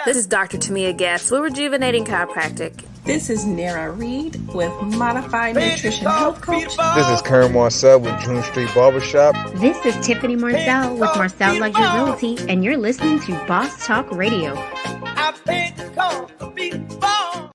This is Dr. Tamia Gass with Rejuvenating Chiropractic. This is Nara Reed with Modified Nutrition Health Coach. This is Karen Marcel with June Street Barbershop. This is Tiffany Marcel with Marcel Luxury Realty, and you're listening to Boss Talk Radio. I paid the cost to be born.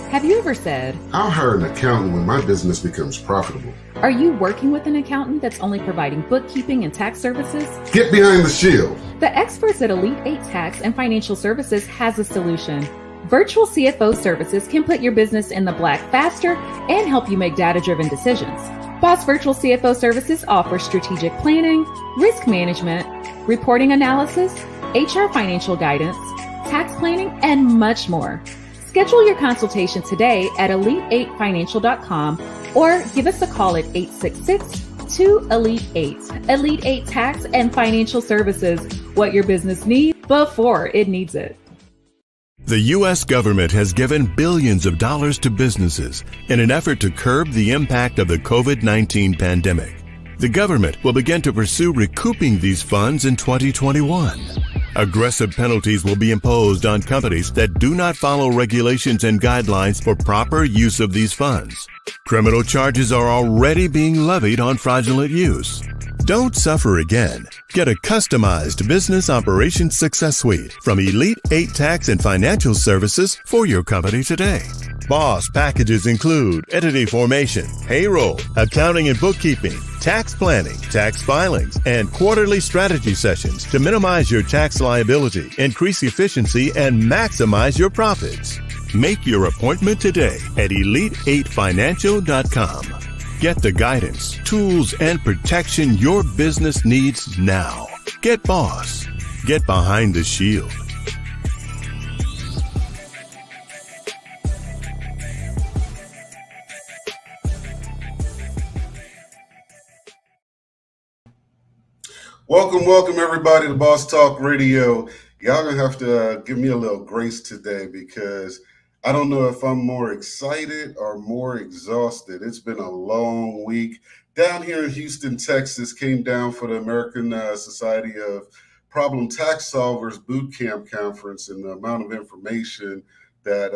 Have you ever said, I'll hire an accountant when my business becomes profitable? Are you working with an accountant that's only providing bookkeeping and tax services? Get behind the shield. The experts at Ep.8 Tax and Financial Services has a solution. Virtual CFO services can put your business in the black faster and help you make data-driven decisions. Boss Virtual CFO Services offers strategic planning, risk management, reporting analysis, HR financial guidance, tax planning, and much more. Schedule your consultation today at elite8financial.com or give us a call at 866-2-ELITE-8. Elite 8 Tax and Financial Services, what your business needs before it needs it. The U.S. government has given billions of dollars to businesses in an effort to curb the impact of the COVID-19 pandemic. The government will begin to pursue recouping these funds in 2021. Aggressive penalties will be imposed on companies that do not follow regulations and guidelines for proper use of these funds. Criminal charges are already being levied on fraudulent use. Don't suffer again. Get a customized business operations success suite from Elite 8 Tax and Financial Services for your company today. Boss packages include entity formation, payroll, accounting and bookkeeping, tax planning, tax filings, and quarterly strategy sessions to minimize your tax liability, increase efficiency, and maximize your profits. Make your appointment today at elite8financial.com. Get the guidance, tools, and protection your business needs now. Get Boss. Get behind the shield. Welcome everybody to Boss Talk Radio. Y'all gonna have to give me a little grace today because I don't know if I'm more excited or more exhausted. It's been a long week. Down here in Houston, Texas, came down for the American Society of Problem Tax Solvers Boot Camp Conference, and the amount of information that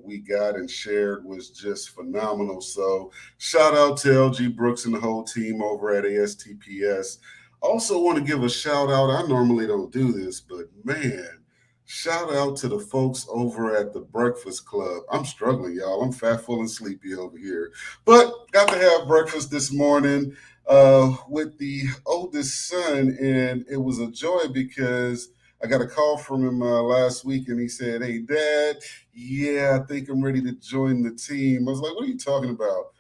we got and shared was just phenomenal. So shout out to LG Brooks and the whole team over at ASTPS. Also want to give a shout out. I normally don't do this, but man, shout out to the folks over at the Breakfast Club. I'm struggling, y'all. I'm fat, full, and sleepy over here. But got to have breakfast this morning with the oldest son, and it was a joy because I got a call from him last week, and he said, "Hey, Dad, yeah, I think I'm ready to join the team." I was like, "What are you talking about?"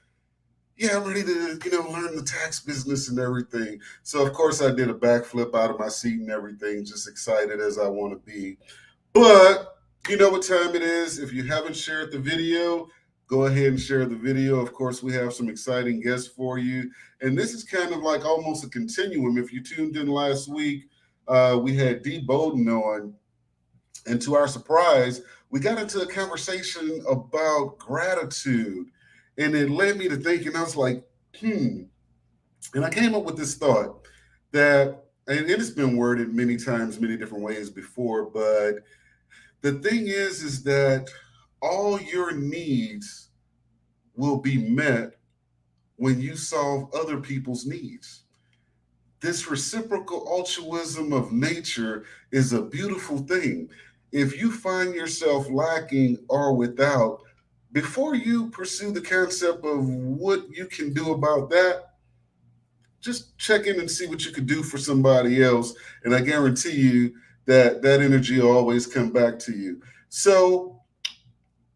"Yeah, I'm ready to, learn the tax business and everything." So, of course, I did a backflip out of my seat and everything, just excited as I want to be. But you know what time it is. If you haven't shared the video, go ahead and share the video. Of course, we have some exciting guests for you. And this is kind of like almost a continuum. If you tuned in last week, we had Dee Bowden on. And to our surprise, we got into a conversation about gratitude. And it led me to thinking, I was like, And I came up with this thought that, and it has been worded many times, many different ways before, but the thing is that all your needs will be met when you solve other people's needs. This reciprocal altruism of nature is a beautiful thing. If you find yourself lacking or without, before you pursue the concept of what you can do about that, just check in and see what you could do for somebody else. And I guarantee you that that energy will always come back to you. So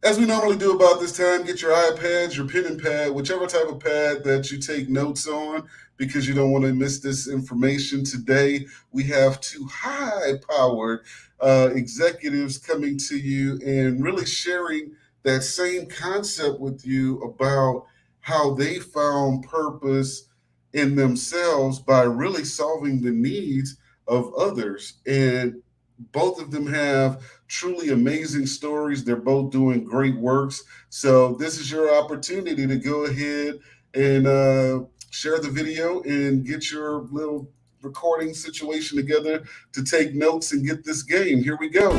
as we normally do about this time, get your iPads, your pen and pad, whichever type of pad that you take notes on, because you don't want to miss this information. Today, we have two high-powered executives coming to you and really sharing that same concept with you about how they found purpose in themselves by really solving the needs of others. And both of them have truly amazing stories. They're both doing great works. So this is your opportunity to go ahead and share the video and get your little recording situation together to take notes and get this game. Here we go.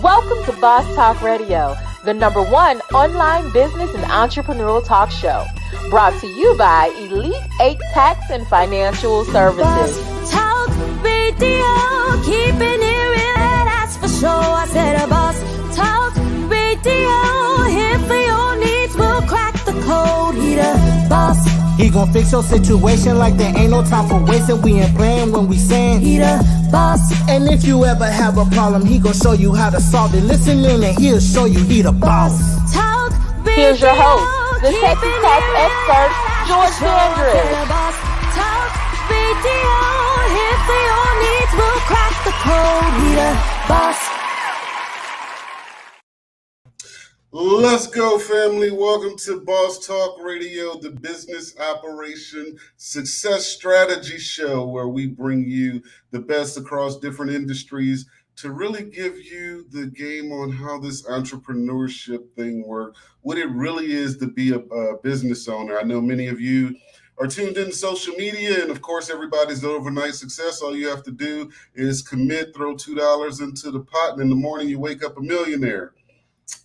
Welcome to Boss Talk Radio, the #1 online business and entrepreneurial talk show. Brought to you by Ep.8 Tax and Financial Services. Boss Talk Radio, keeping it real, that's for sure. I said a Boss Talk Radio, here for your needs, we'll crack the code. He the boss. He gon' fix your situation like there ain't no time for wasting. We ain't playing when we saying he the boss. And if you ever have a problem, he gon' show you how to solve it. Listen in and he'll show you he the boss. Talk Here's your host, the sexy tax expert, George Dandridge. Talk Radio, here for your needs, we'll crack the code. He the boss. Let's go, family. Welcome to Boss Talk Radio, the business operation success strategy show, where we bring you the best across different industries to really give you the game on how this entrepreneurship thing works, what it really is to be a business owner. I know many of you are tuned in to social media, and of course, everybody's overnight success. All you have to do is commit, throw $2 into the pot, and in the morning you wake up a millionaire.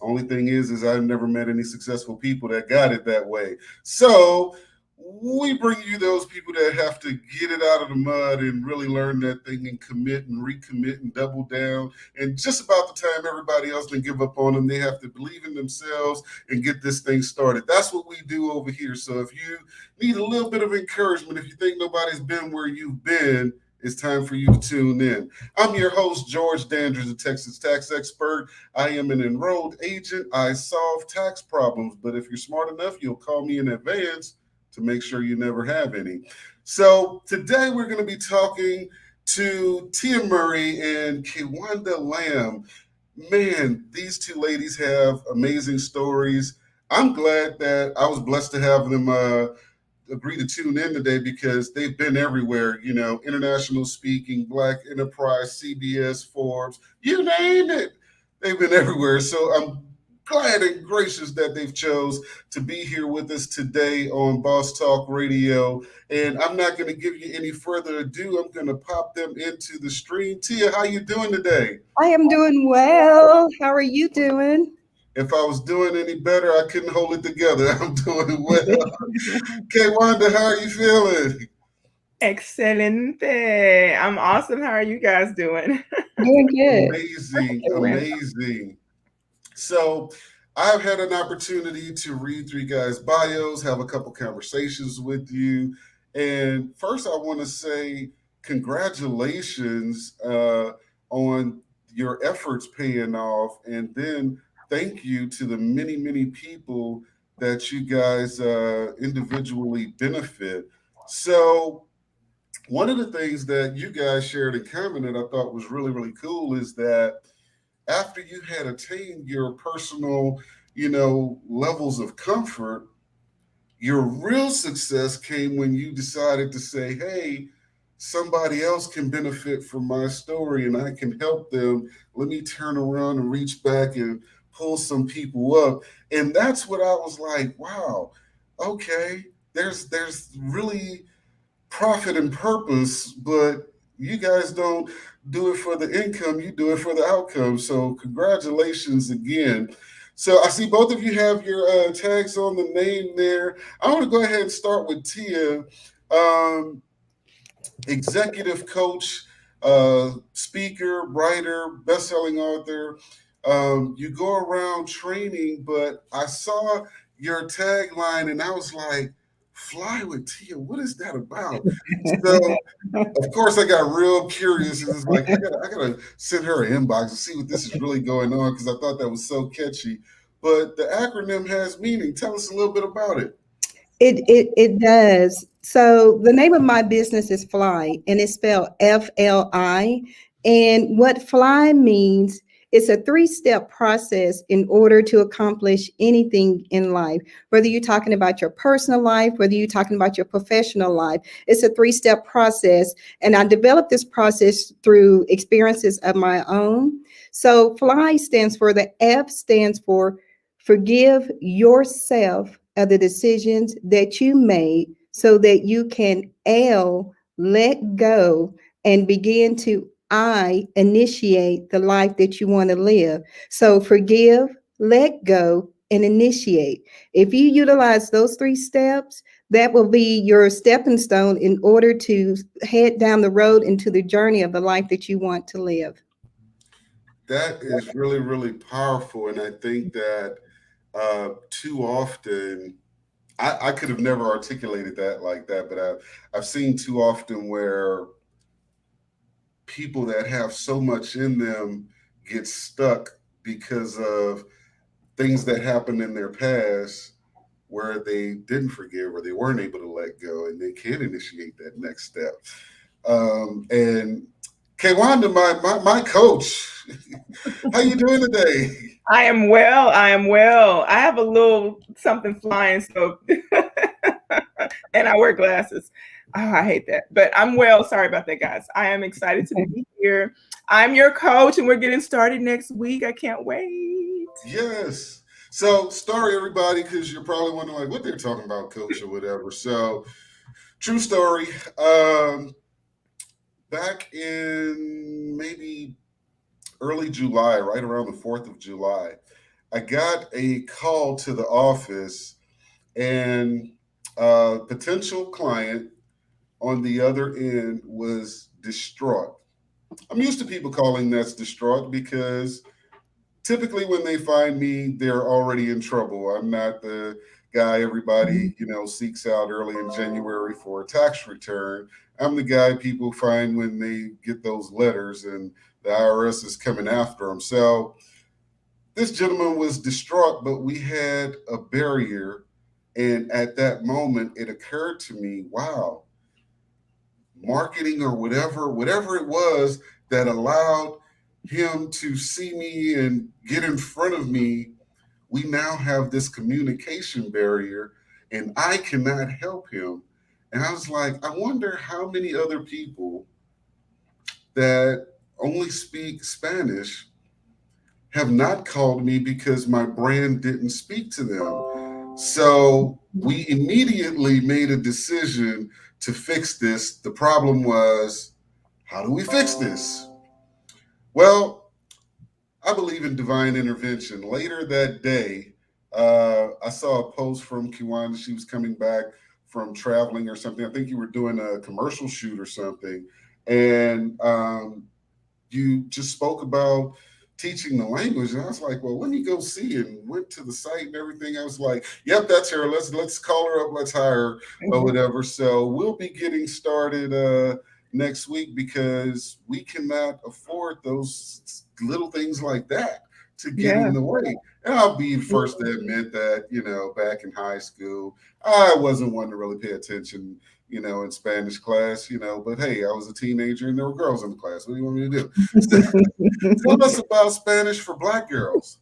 Only thing is I've never met any successful people that got it that way. So we bring you those people that have to get it out of the mud and really learn that thing and commit and recommit and double down. And just about the time everybody else can give up on them, they have to believe in themselves and get this thing started. That's what we do over here. So if you need a little bit of encouragement, if you think nobody's been where you've been, it's time for you to tune in. I'm your host, George Dandridge, a Texas tax expert. I am an enrolled agent. I solve tax problems, but if you're smart enough, you'll call me in advance to make sure you never have any. So today we're going to be talking to Tia Murray and Kaywanda Lamb. Man, these two ladies have amazing stories. I'm glad that I was blessed to have them agree to tune in today, because they've been everywhere, you know, international speaking, Black Enterprise, CBS, Forbes, you name it. They've been everywhere. So I'm glad and gracious that they've chose to be here with us today on Boss Talk Radio. And I'm not going to give you any further ado. I'm going to pop them into the stream. Tia, how you doing today? I am doing well. How are you doing? If I was doing any better, I couldn't hold it together. I'm doing well. Kaywanda, how are you feeling? Excelente. I'm awesome. How are you guys doing? Doing good. Amazing. So I've had an opportunity to read through you guys' bios, have a couple conversations with you. And first, I want to say congratulations on your efforts paying off. And then thank you to the many, many people that you guys individually benefit. So one of the things that you guys shared in common that I thought was really, really cool is that after you had attained your personal, levels of comfort, your real success came when you decided to say, hey, somebody else can benefit from my story and I can help them. Let me turn around and reach back and pull some people up. And that's what I was like, wow, okay, there's really profit and purpose, but you guys don't do it for the income, you do it for the outcome. So congratulations again. So I see both of you have your tags on the name there. I want to go ahead and start with Tia, executive coach, speaker, writer, best-selling author. You go around training, but I saw your tagline and I was like, fly with Tia, what is that about? So, of course, I got real curious. And it's like, I gotta send her an inbox and see what this is really going on, because I thought that was so catchy. But the acronym has meaning. Tell us a little bit about it. It does. So the name of my business is Fly, and it's spelled FLI. And what Fly means, it's a 3-step process in order to accomplish anything in life. Whether you're talking about your personal life, whether you're talking about your professional life, it's a 3-step process. And I developed this process through experiences of my own. So Fly stands for, the F stands for forgive yourself of the decisions that you made, so that you can let go and begin to initiate the life that you want to live. So forgive, let go, and initiate. If you utilize those 3 steps, that will be your stepping stone in order to head down the road into the journey of the life that you want to live. That is really, really powerful. And I think that too often, I could have never articulated that like that, but I've seen too often where people that have so much in them get stuck because of things that happened in their past where they didn't forgive or they weren't able to let go, and they can't initiate that next step. And Kaywanda, my coach, how you doing today? I am well. I have a little something flying, so and I wear glasses. Oh, I hate that. But I'm well. Sorry about that, guys. I am excited to be here. I'm your coach, and we're getting started next week. I can't wait. Yes. So, story, everybody, because you're probably wondering like what they're talking about, coach, or whatever. So, true story. Back in maybe early July, right around the 4th of July, I got a call to the office, and a potential client on the other end was distraught. I'm used to people calling that's distraught because typically when they find me, they're already in trouble. I'm not the guy everybody, seeks out early in January for a tax return. I'm the guy people find when they get those letters and the IRS is coming after them. So this gentleman was distraught, but we had a barrier. And at that moment, it occurred to me, wow, marketing or whatever it was that allowed him to see me and get in front of me, we now have this communication barrier and I cannot help him. And I was like, I wonder how many other people that only speak Spanish have not called me because my brand didn't speak to them. So we immediately made a decision to fix this. The problem was, how do we fix this? Well, I believe in divine intervention. Later that day, I saw a post from Kaywanda. She was coming back from traveling or something. I think you were doing a commercial shoot or something. And you just spoke about teaching the language. And I was like, well, let me go see, and went to the site and everything. I was like, yep, that's her. Let's call her up. Let's hire her or whatever. So we'll be getting started next week because we cannot afford those little things like that to get in the way. And I'll be first to admit that, back in high school, I wasn't one to really pay attention, in Spanish class, but hey, I was a teenager and there were girls in the class. What do you want me to do? Tell us about Spanish for Black girls.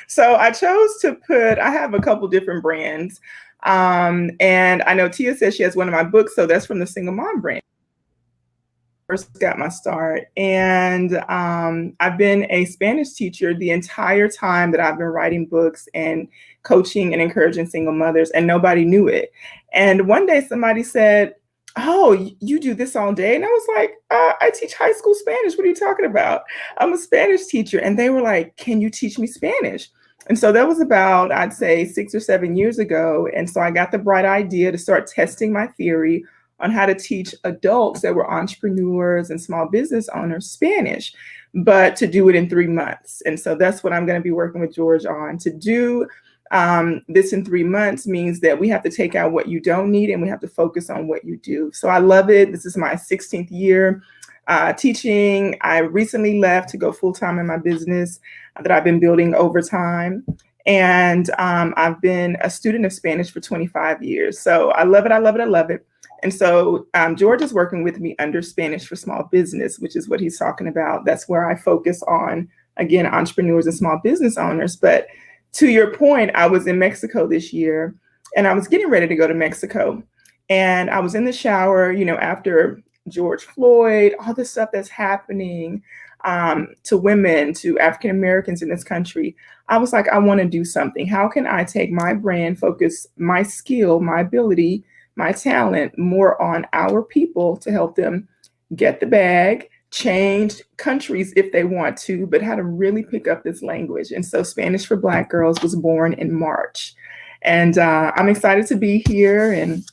So I chose to I have a couple different brands. And I know Tia says she has one of my books, so that's from the Single Mom brand. First got my start, and I've been a Spanish teacher the entire time that I've been writing books and coaching and encouraging single mothers, and nobody knew it. And one day somebody said, oh, you do this all day? And I was like, I teach high school Spanish. What are you talking about? I'm a Spanish teacher. And they were like, can you teach me Spanish? And so that was about, I'd say 6 or 7 years ago. And so I got the bright idea to start testing my theory on how to teach adults that were entrepreneurs and small business owners Spanish, but to do it in 3 months. And so that's what I'm going to be working with George on. To do this in 3 months means that we have to take out what you don't need and we have to focus on what you do. So I love it. This is my 16th year teaching. I recently left to go full-time in my business that I've been building over time. And I've been a student of Spanish for 25 years. So I love it. I love it. I love it. And so George is working with me under Spanish for Small Business, which is what he's talking about. That's where I focus on, again, entrepreneurs and small business owners. But to your point, I was in Mexico this year, and I was getting ready to go to Mexico. And I was in the shower, after George Floyd, all this stuff that's happening to women, to African Americans in this country. I was like, I want to do something. How can I take my brand, focus my skill, my ability, my talent more on our people to help them get the bag, change countries if they want to, but how to really pick up this language. And so Spanish for Black Girls was born in March. And I'm excited to be here, and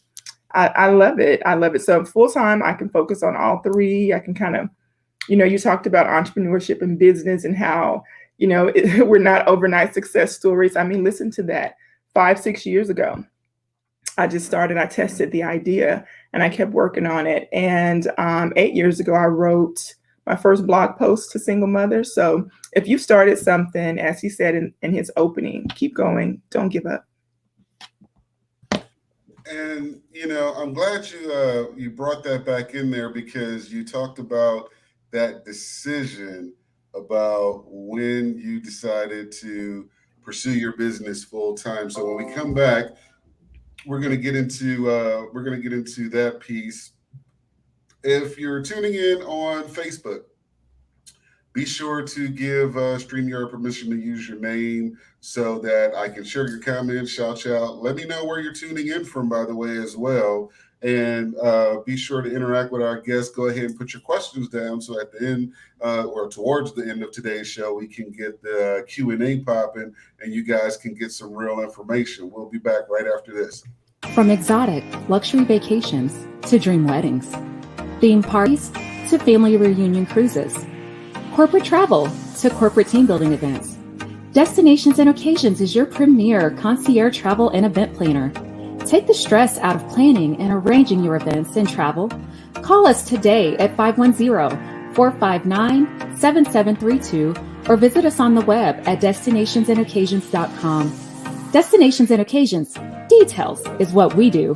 I love it. I love it. So full time, I can focus on all three. I can kind of, you talked about entrepreneurship and business and how, we're not overnight success stories. I mean, listen to that. 5-6 years ago, I tested the idea and I kept working on it. And 8 years ago, I wrote my first blog post to single mothers. So if you started something, as he said in his opening, keep going, don't give up. And, I'm glad you brought that back in there, because you talked about that decision about when you decided to pursue your business full time. So when we come back, we're going to get into that piece. If you're tuning in on Facebook, be sure to give StreamYard permission to use your name so that I can share your comments, shout you out. Let me know where you're tuning in from, by the way, as well. And be sure to interact with our guests. Go ahead and put your questions down so at the end or towards the end of today's show, we can get the Q&A popping and you guys can get some real information. We'll be back right after this. From exotic luxury vacations to dream weddings, theme parties to family reunion cruises, corporate travel to corporate team building events, Destinations and Occasions is your premier concierge travel and event planner. Take the stress out of planning and arranging your events and travel. Call us today at 510-459-7732 or visit us on the web at destinationsandoccasions.com. Destinations and Occasions. Details is what we do.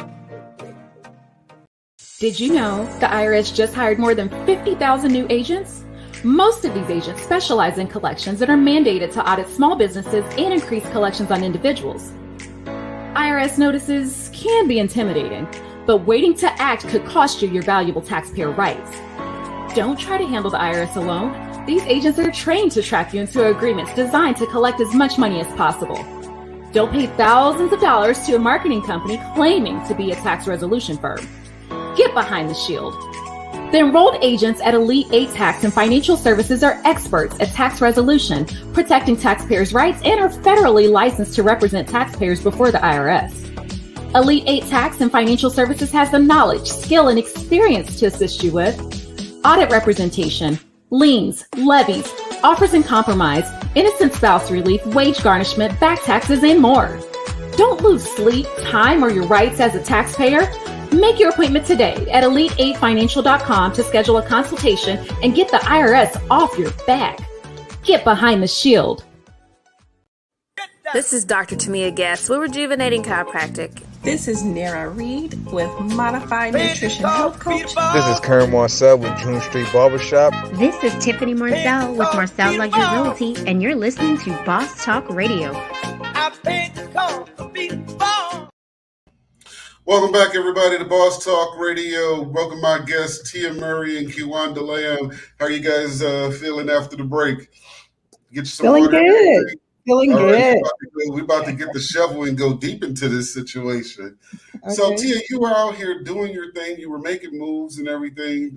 Did you know the IRS just hired more than 50,000 new agents? Most of these agents specialize in collections that are mandated to audit small businesses and increase collections on individuals. IRS notices can be intimidating, but waiting to act could cost you your valuable taxpayer rights. Don't try to handle the IRS alone. These agents are trained to trap you into agreements designed to collect as much money as possible. Don't pay thousands of dollars to a marketing company claiming to be a tax resolution firm. Get behind the shield. The enrolled agents at Ep.8 Tax and Financial Services are experts at tax resolution, protecting taxpayers' rights, and are federally licensed to represent taxpayers before the IRS. Ep.8 Tax and Financial Services has the knowledge, skill, and experience to assist you with audit representation, liens, levies, offers in compromise, innocent spouse relief, wage garnishment, back taxes, and more. Don't lose sleep, time, or your rights as a taxpayer. Make your appointment today at elite8financial.com to schedule a consultation and get the IRS off your back. Get behind the shield. This is Dr. Tamia Guest with Rejuvenating Chiropractic. This is Nara Reed with Modified Nutrition Health Coach. This is Karen Marcel with June Street Barbershop. This is Tiffany Marcel with Marcel Luxury Realty, and you're listening to Boss Talk Radio. Welcome back, everybody, to Boss Talk Radio. Welcome my guests, Tia Murray and Kaywanda Lamb. How are you guys feeling after the break? Get you some feeling water. Good. Feeling All good. Right, we're about to get the shovel and go deep into this situation. Okay. So, Tia, you were out here doing your thing. You were making moves and everything,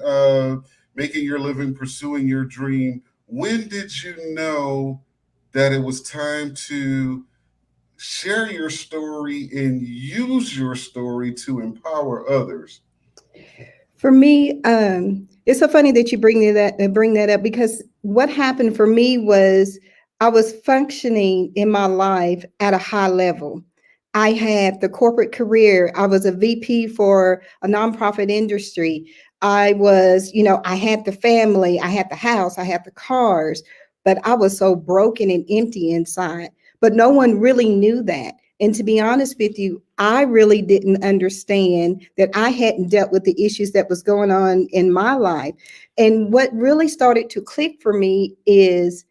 making your living, pursuing your dream. When did you know that it was time to share your story and use your story to empower others? For me, it's so funny that you bring that up, because what happened for me was I was functioning in my life at a high level. I had the corporate career. I was a VP for a nonprofit industry. I was, I had the family, I had the house, I had the cars, but I was so broken and empty inside. but no one really knew that. And to be honest with you, I really didn't understand that I hadn't dealt with the issues that was going on in my life. And what really started to click for me is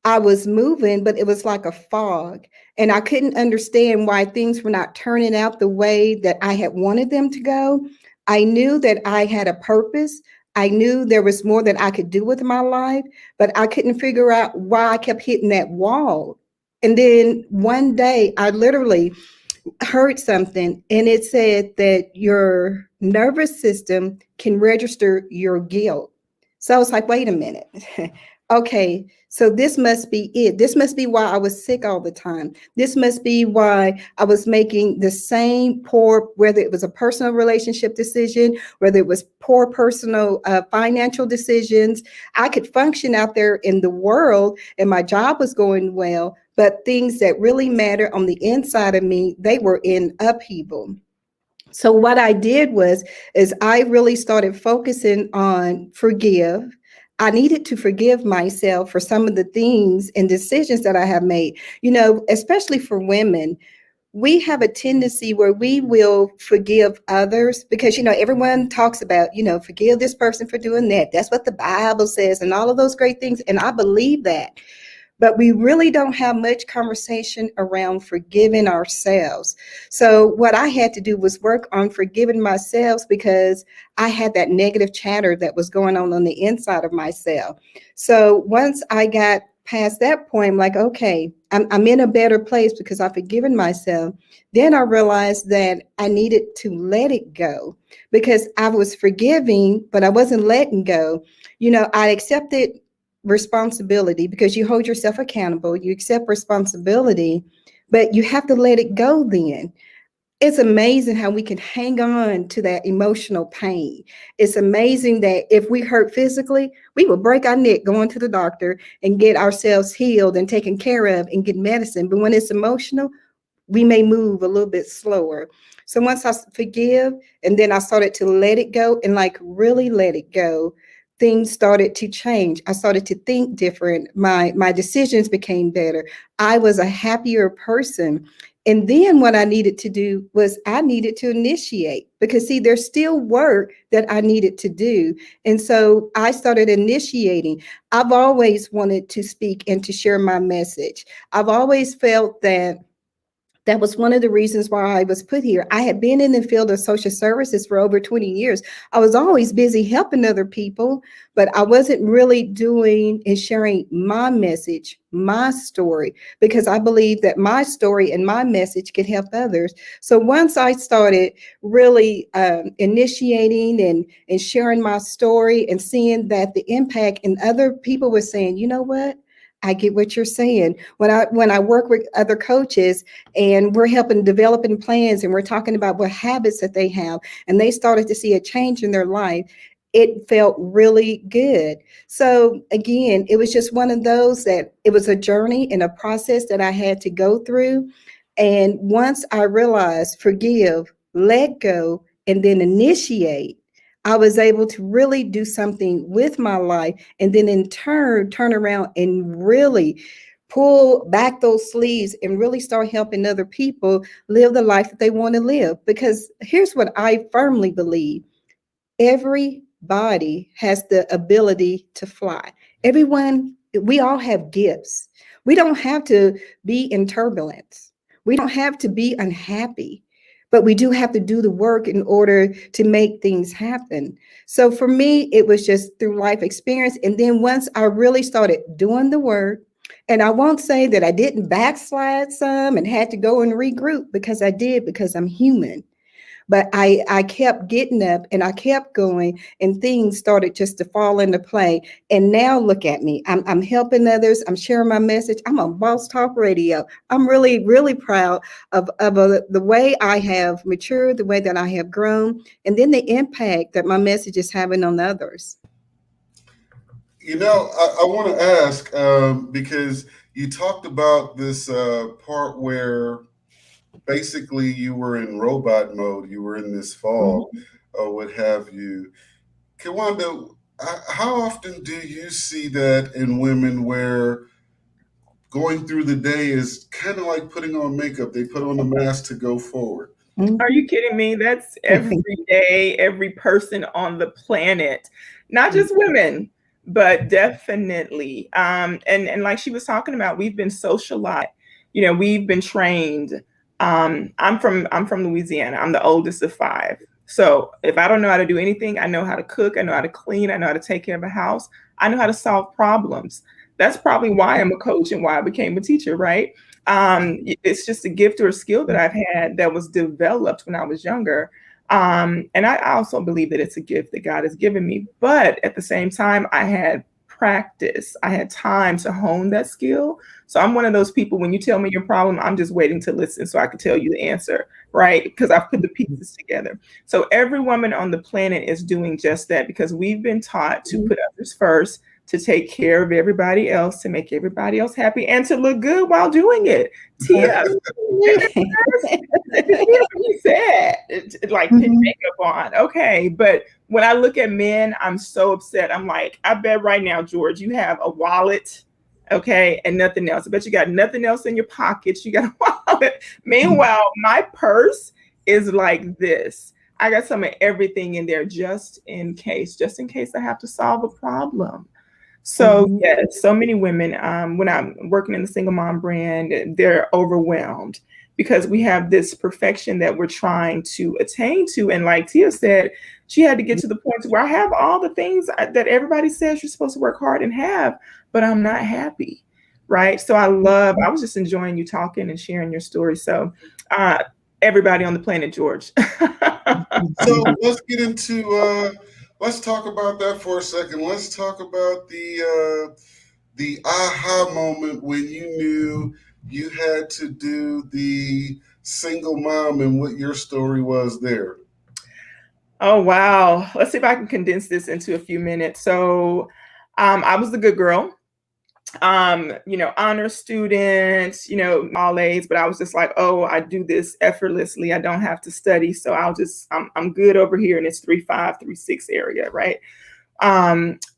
I was moving, but it was like a fog. And I couldn't understand why things were not turning out the way that I had wanted them to go. I knew that I had a purpose. I knew there was more that I could do with my life, but I couldn't figure out why I kept hitting that wall. And then one day I literally heard something and it said that your nervous system can register your guilt. So I was like, wait a minute. Okay, so this must be it. This must be why I was sick all the time. This must be why I was making the same poor, whether it was a personal relationship decision, whether it was poor personal financial decisions. I could function out there in the world and my job was going well, but things that really matter on the inside of me, they were in upheaval. So what I did is I really started focusing on forgive. I needed to forgive myself for some of the things and decisions that I have made. You know, especially for women, we have a tendency where we will forgive others because, you know, everyone talks about, you know, forgive this person for doing that. That's what the Bible says and all of those great things. And I believe that. But we really don't have much conversation around forgiving ourselves. So what I had to do was work on forgiving myself because I had that negative chatter that was going on the inside of myself. So once I got past that point, I'm like, okay, I'm in a better place because I've forgiven myself. Then I realized that I needed to let it go because I was forgiving, but I wasn't letting go. You know, I accepted responsibility because you hold yourself accountable, you accept responsibility, but you have to let it go then. It's amazing how we can hang on to that emotional pain. It's amazing that if we hurt physically, we will break our neck going to the doctor and get ourselves healed and taken care of and get medicine. But when it's emotional, we may move a little bit slower. So once I forgive and then I started to let it go and like really let it go, things started to change. I started to think different. My decisions became better. I was a happier person. And then what I needed to do was I needed to initiate because see, there's still work that I needed to do. And so I started initiating. I've always wanted to speak and to share my message. I've always felt that was one of the reasons why I was put here. I had been in the field of social services for over 20 years. I was always busy helping other people, but I wasn't really doing and sharing my message, my story, because I believe that my story and my message could help others. So once I started really initiating and sharing my story and seeing that the impact and other people were saying, you know what? I get what you're saying. When I work with other coaches and we're helping developing plans and we're talking about what habits that they have and they started to see a change in their life, it felt really good. So again, it was just one of those that it was a journey and a process that I had to go through. And once I realized forgive, let go, and then initiate, I was able to really do something with my life and then in turn, turn around and really pull back those sleeves and really start helping other people live the life that they want to live. Because here's what I firmly believe. Everybody has the ability to fly. Everyone, we all have gifts. We don't have to be in turbulence. We don't have to be unhappy, but we do have to do the work in order to make things happen. So for me, it was just through life experience. And then once I really started doing the work, and I won't say that I didn't backslide some and had to go and regroup because I did, because I'm human. But I kept getting up and I kept going and things started just to fall into play. And now look at me. I'm helping others. I'm sharing my message. I'm on Boss Talk Radio. I'm really, really proud of the way I have matured, the way that I have grown, and then the impact that my message is having on others. You know, I want to ask because you talked about this part where basically you were in robot mode, you were in this fog or what have you. Kaywanda, how often do you see that in women where going through the day is kind of like putting on makeup. They put on the mask to go forward. Are you kidding me? That's every day, every person on the planet, not just women, but definitely. And like she was talking about, we've been socialized. You know, we've been trained. I'm from Louisiana. I'm the oldest of 5. So if I don't know how to do anything, I know how to cook. I know how to clean. I know how to take care of a house. I know how to solve problems. That's probably why I'm a coach and why I became a teacher, right? It's just a gift or a skill that I've had that was developed when I was younger. And I also believe that it's a gift that God has given me. But at the same time, I had practice. I had time to hone that skill. So I'm one of those people, when you tell me your problem, I'm just waiting to listen so I can tell you the answer, right? Because I've put the pieces together. So every woman on the planet is doing just that, because we've been taught to put others first, to take care of everybody else, to make everybody else happy, and to look good while doing it. Tia, you said, like, put makeup on. Okay, but when I look at men, I'm so upset. I'm like, I bet right now, George, you have a wallet, okay, and nothing else. I bet you got nothing else in your pockets. You got a wallet. Meanwhile, my purse is like this. I got some of everything in there just in case I have to solve a problem. So yes, so many women, when I'm working in the single mom brand, they're overwhelmed because we have this perfection that we're trying to attain to. And like Tia said, she had to get to the point where I have all the things that everybody says you're supposed to work hard and have, but I'm not happy, right? So I was just enjoying you talking and sharing your story. So everybody on the planet, George. So let's get into let's talk about that for a second. Let's talk about the aha moment when you knew you had to do the single mom and what your story was there. Oh, wow. Let's see if I can condense this into a few minutes. So I was the good girl. Honor student, all A's, but I was just like, oh, I do this effortlessly. I don't have to study. So I'm good over here in this 3.5, 3.6 area, right?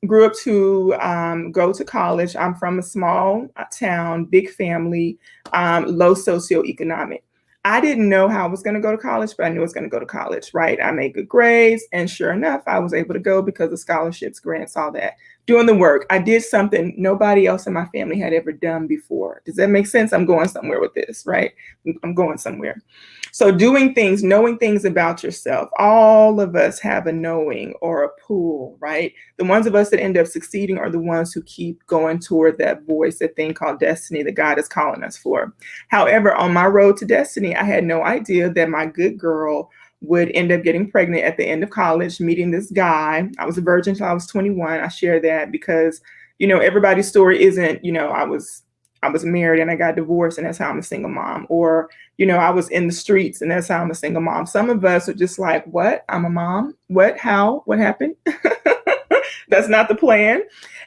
Grew up to go to college. I'm from a small town, big family, low socioeconomic. I didn't know how I was going to go to college, but I knew I was going to go to college, right? I made good grades. And sure enough, I was able to go because of scholarships, grants, all that. Doing the work. I did something nobody else in my family had ever done before. Does that make sense? I'm going somewhere with this, right? I'm going somewhere. So doing things, knowing things about yourself. All of us have a knowing or a pull, right? The ones of us that end up succeeding are the ones who keep going toward that voice, that thing called destiny that God is calling us for. However, on my road to destiny, I had no idea that my good girl would end up getting pregnant at the end of college, meeting this guy. I was a virgin until I was 21. I share that because, everybody's story isn't, I was married and I got divorced and that's how I'm a single mom. Or, I was in the streets and that's how I'm a single mom. Some of us are just like, what? I'm a mom? What? How? What happened? That's not the plan.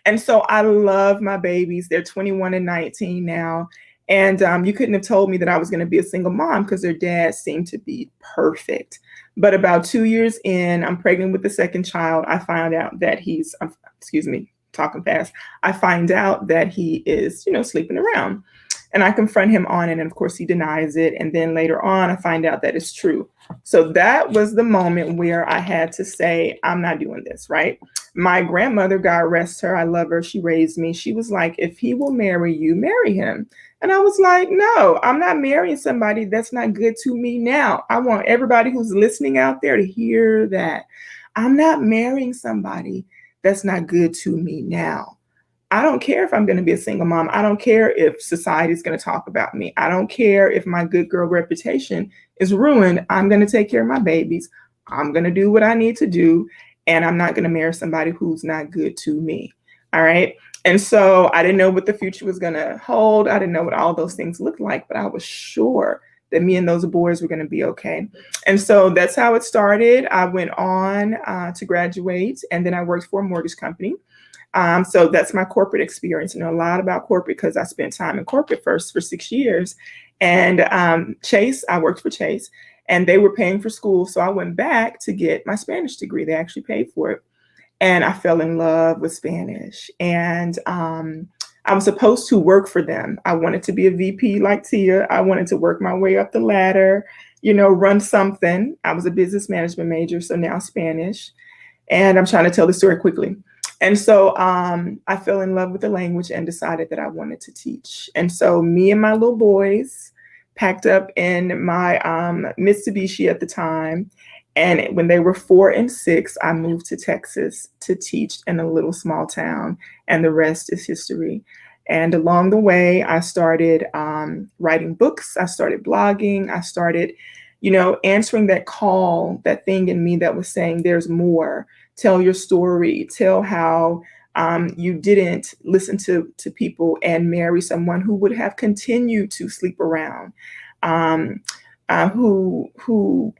And so I love my babies. They're 21 and 19 now. And you couldn't have told me that I was going to be a single mom because their dad seemed to be perfect. But about 2 years in, I'm pregnant with the second child. I found out that talking fast. I find out that he is, sleeping around. And I confront him on it. And of course, he denies it. And then later on, I find out that it's true. So that was the moment where I had to say, I'm not doing this, right? My grandmother, God rest her, I love her. She raised me. She was like, if he will marry you, marry him. And I was like, no, I'm not marrying somebody that's not good to me now. I want everybody who's listening out there to hear that. I'm not marrying somebody that's not good to me now. I don't care if I'm going to be a single mom. I don't care if society's going to talk about me. I don't care if my good girl reputation is ruined. I'm going to take care of my babies. I'm going to do what I need to do. And I'm not going to marry somebody who's not good to me. All right. And so I didn't know what the future was going to hold. I didn't know what all those things looked like, but I was sure that me and those boys were going to be okay. And so that's how it started. I went on to graduate, and then I worked for a mortgage company. So that's my corporate experience. I know a lot about corporate because I spent time in corporate first for 6 years. And Chase, I worked for Chase, and they were paying for school. So I went back to get my Spanish degree. They actually paid for it. And I fell in love with Spanish. And I was supposed to work for them. I wanted to be a VP like Tia. I wanted to work my way up the ladder, run something. I was a business management major, so now Spanish. And I'm trying to tell the story quickly. And so I fell in love with the language and decided that I wanted to teach. And so me and my little boys packed up in my Mitsubishi at the time. And when they were 4 and 6, I moved to Texas to teach in a little small town. And the rest is history. And along the way, I started writing books. I started blogging. I started, answering that call, that thing in me that was saying, there's more. Tell your story. Tell how you didn't listen to people and marry someone who would have continued to sleep around, who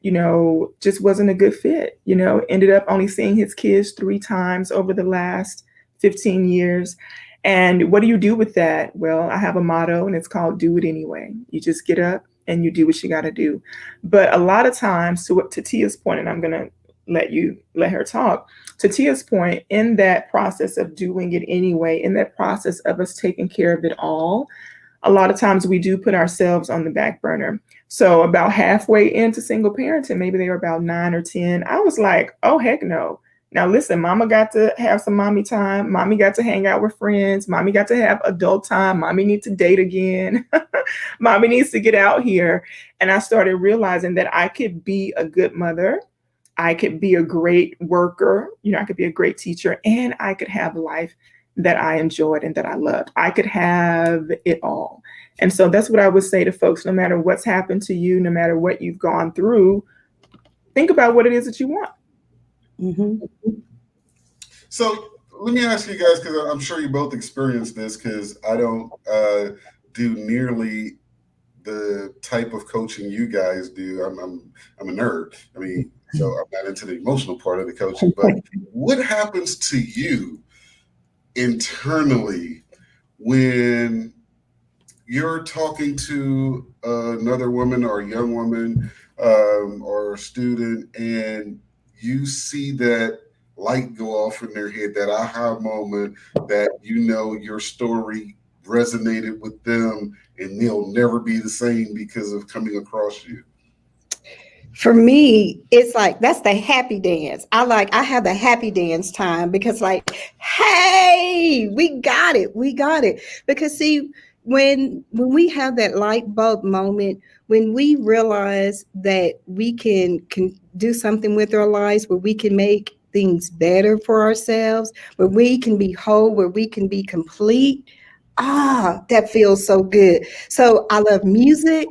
just wasn't a good fit, ended up only seeing his kids 3 times over the last 15 years. And what do you do with that? Well, I have a motto, and it's called do it anyway. You just get up and you do what you got to do. But a lot of times, to Tia's point, and I'm going to let her talk, to Tia's point, in that process of doing it anyway, in that process of us taking care of it all, a lot of times we do put ourselves on the back burner. So about halfway into single parenting, maybe they were about 9 or 10, I was like, oh, heck no. Now, listen, mama got to have some mommy time. Mommy got to hang out with friends. Mommy got to have adult time. Mommy needs to date again. Mommy needs to get out here. And I started realizing that I could be a good mother. I could be a great worker. I could be a great teacher, and I could have a life that I enjoyed and that I loved. I could have it all. And so that's what I would say to folks, no matter what's happened to you, no matter what you've gone through, think about what it is that you want. Mm-hmm. So let me ask you guys, because I'm sure you both experienced this, because I don't do nearly the type of coaching you guys do. I'm a nerd. I mean, so I'm not into the emotional part of the coaching, but what happens to you internally when you're talking to another woman or a young woman or a student, and you see that light go off in their head, that aha moment, that your story resonated with them and they'll never be the same because of coming across you? For me, it's like, that's the happy dance. I have the happy dance time, because hey, we got it. Because see, when we have that light bulb moment, when we realize that we can do something with our lives, where we can make things better for ourselves, where we can be whole, where we can be complete, that feels so good. So I love music.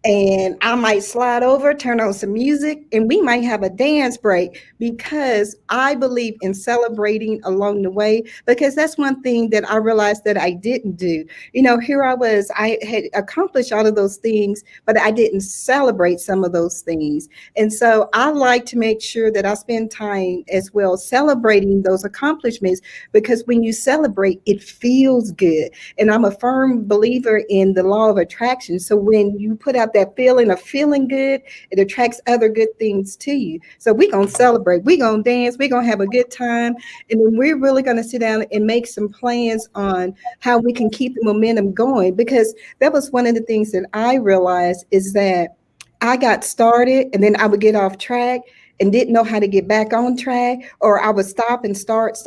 And I might slide over, turn on some music, and we might have a dance break, because I believe in celebrating along the way, because that's one thing that I realized that I didn't do. Here I had accomplished all of those things, but I didn't celebrate some of those things. And so I like to make sure that I spend time as well celebrating those accomplishments, because when you celebrate, it feels good. And I'm a firm believer in the law of attraction. So when you put out that feeling of feeling good, it attracts other good things to you. So we're going to celebrate, we're going to dance, we're going to have a good time. And then we're really going to sit down and make some plans on how we can keep the momentum going. Because that was one of the things that I realized, is that I got started and then I would get off track and didn't know how to get back on track, or I would stop and start.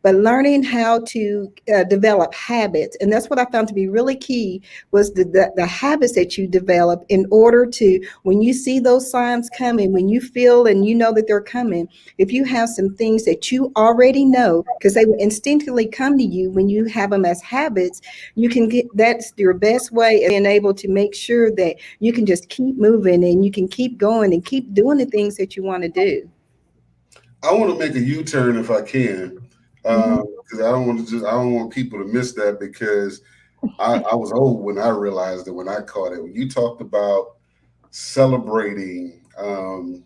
But learning how to develop habits, and that's what I found to be really key, was the habits that you develop in order to, when you see those signs coming, when you feel and you know that they're coming, if you have some things that you already know, because they will instinctively come to you when you have them as habits, you can get, that's your best way of being able to make sure that you can just keep moving and you can keep going and keep doing the things that you want to do. I want to make a U-turn if I can, because I don't want people to miss that, because I was old when I realized it, when I caught it. When you talked about celebrating, and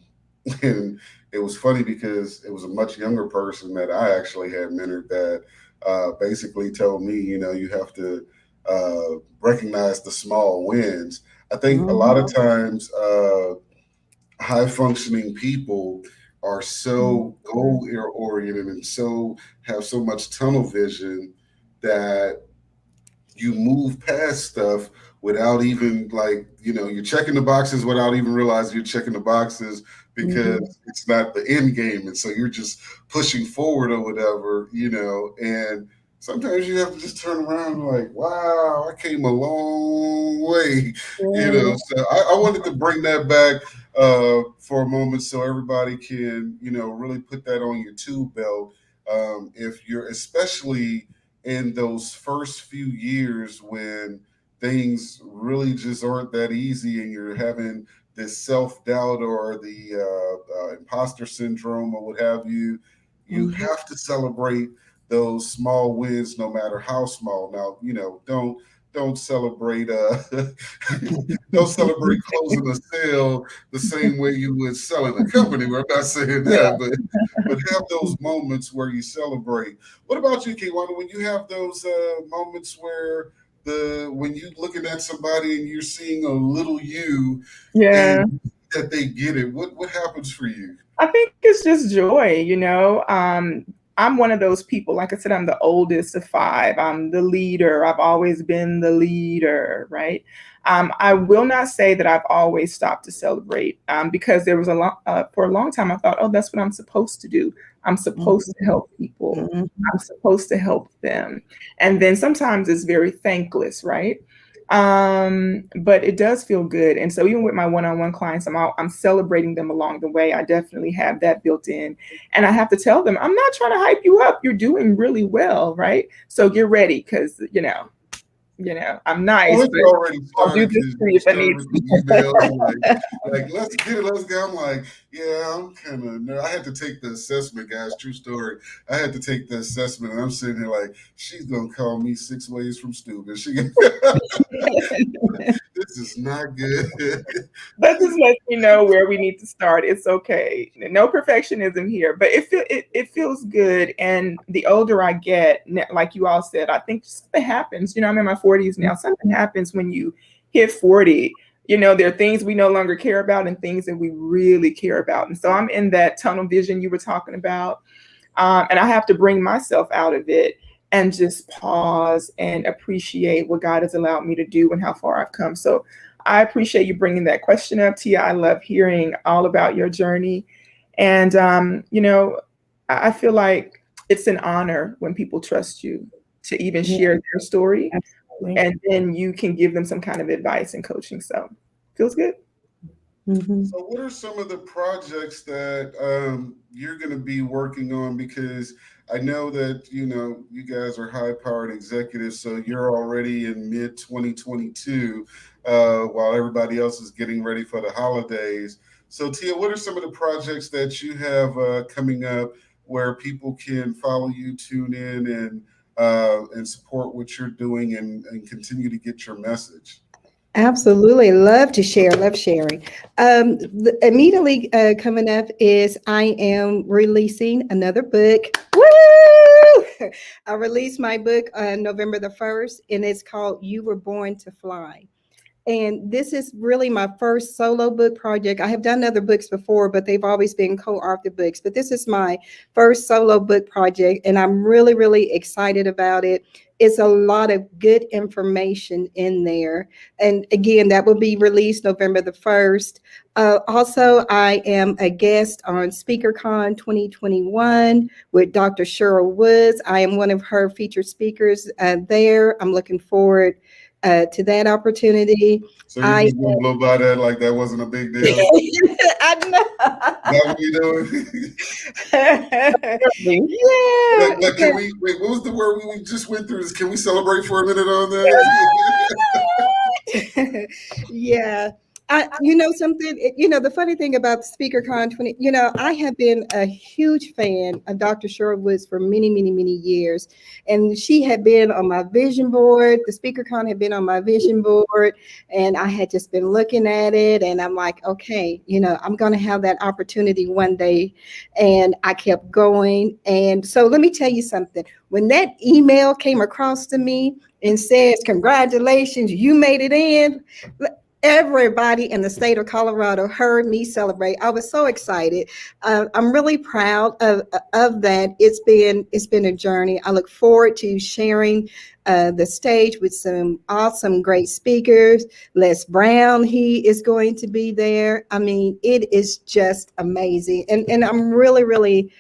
it was funny because it was a much younger person that I actually had mentored that basically told me, you have to recognize the small wins. I think a lot of times high functioning people are so goal oriented and so have so much tunnel vision that you move past stuff without even you're checking the boxes without even realizing you're checking the boxes because it's not the end game. And so you're just pushing forward or whatever, and sometimes you have to just turn around and like, wow, I came a long way, So I wanted to bring that back for a moment so everybody can, really put that on your tool belt. If you're especially in those first few years when things really just aren't that easy and you're having this self-doubt or the imposter syndrome or what have you, you have to celebrate those small wins, no matter how small. Now, don't celebrate don't celebrate closing a sale the same way you would selling a company. We're not saying that, but have those moments where you celebrate. What about you, Kaywanda? When you have those moments where when you're looking at somebody and you're seeing a little you, and that they get it, what happens for you? I think it's just joy, I'm one of those people, like I said, I'm the oldest of 5. I'm the leader. I've always been the leader, right? I will not say that I've always stopped to celebrate because there was for a long time, I thought, oh, that's what I'm supposed to do. I'm supposed to help people. I'm supposed to help them. And then sometimes it's very thankless, right? But it does feel good. And so even with my one-on-one clients, I'm celebrating them along the way. I definitely have that built in. And I have to tell them, I'm not trying to hype you up. You're doing really well, right? So get ready because, I'm nice. I'll do this for you if I need like, let's get it, let's go. I'm like, yeah, I'm kind of, I had to take the assessment, guys. True story. I had to take the assessment, and I'm sitting here like, she's gonna call me 6 ways from stupid. This is not good. That just lets me know where we need to start. It's okay. No perfectionism here, but it feels good. And the older I get, like you all said, I think something happens. I'm in my 40s now. Something happens when you hit 40. There are things we no longer care about and things that we really care about. And so I'm in that tunnel vision you were talking about. And I have to bring myself out of it and just pause and appreciate what God has allowed me to do and how far I've come. So I appreciate you bringing that question up, Tia. I love hearing all about your journey. And, I feel like it's an honor when people trust you to even share their story. Absolutely. And then you can give them some kind of advice and coaching. So feels good. So what are some of the projects that you're going to be working on? Because I know that, you guys are high-powered executives, so you're already in mid-2022 while everybody else is getting ready for the holidays. So, Tia, what are some of the projects that you have coming up where people can follow you, tune in, and support what you're doing and continue to get your message? Absolutely. Love to share. Love sharing. Immediately coming up is I am releasing another book. Woo! I released my book on November the 1st, and it's called You Were Born to Fly. And this is really my first solo book project. I have done other books before, but they've always been co-authored books. But this is my first solo book project, and I'm really, really excited about it. It's a lot of good information in there. And again, that will be released November the 1st. Also, I am a guest on SpeakerCon 2021 with Dr. Cheryl Woods. I am one of her featured speakers there. I'm looking forward to that opportunity. So you're just going to blow by that like that wasn't a big deal? I know. Is that what you're doing? Yeah. Can we, wait, what was the word we just went through? Can we celebrate for a minute on that? Yeah. Something, the funny thing about SpeakerCon 20, I have been a huge fan of Dr. Cheryl Woods for many, many, many years. And she had been on my vision board. The SpeakerCon had been on my vision board. And I had just been looking at it. And I'm like, okay, I'm going to have that opportunity one day. And I kept going. And so let me tell you something. When that email came across to me and says, congratulations, you made it in. everybody in the state of Colorado heard me celebrate. I was so excited. I'm really proud of that. It's been a journey. I look forward to sharing the stage with some awesome, great speakers. Les Brown, he is going to be there. I mean, it is just amazing. And I'm really, really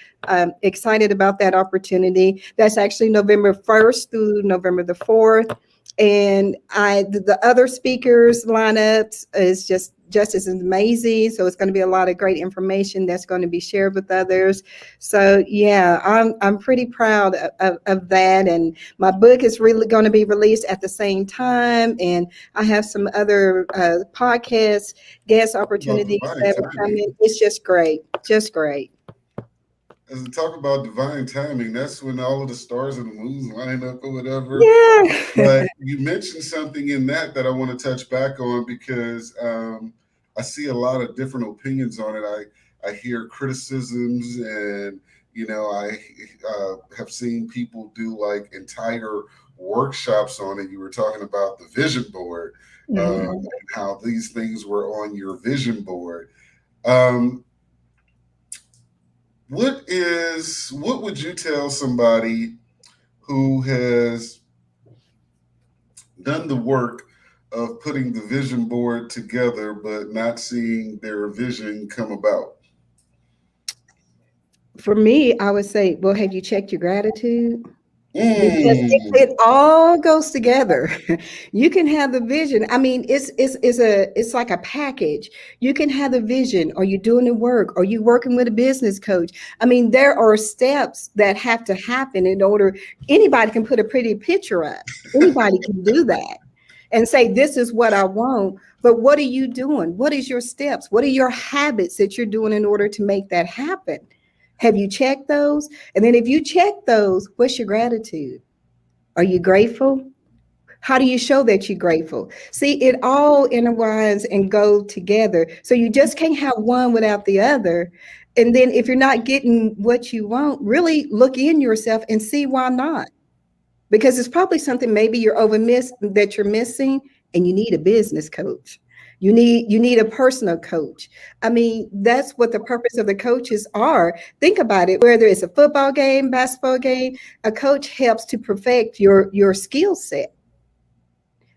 excited about that opportunity. That's actually November 1st through November the 4th. And the other speakers lineups is just as amazing. So it's going to be a lot of great information that's going to be shared with others. So yeah, I'm pretty proud of that. And my book is really going to be released at the same time. And I have some other podcast guest opportunities that are coming. It's just great. Just great. As we talk about divine timing, that's when all of the stars and the moons line up or whatever. Yeah. But you mentioned something in that I want to touch back on, because I see a lot of different opinions on it. I hear criticisms, and I have seen people do like entire workshops on it. You were talking about the vision board, and how these things were on your vision board. What would you tell somebody who has done the work of putting the vision board together but not seeing their vision come about? For me, I would say, well, have you checked your gratitude? Because it all goes together. You can have the vision. I mean, it's like a package. You can have the vision. Are you doing the work? Are you working with a business coach? I mean, there are steps that have to happen in order. Anybody can put a pretty picture up. Anybody can do that and say, this is what I want. But what are you doing? What is your steps? What are your habits that you're doing in order to make that happen? Have you checked those? And then if you check those, what's your gratitude? Are you grateful? How do you show that you're grateful? See, it all intertwines and go together. So you just can't have one without the other. And then if you're not getting what you want, really look in yourself and see why not. Because it's probably something maybe that you're missing, and you need a business coach. You need a personal coach. I mean, that's what the purpose of the coaches are. Think about it. Whether it's a football game, basketball game, a coach helps to perfect your skill set.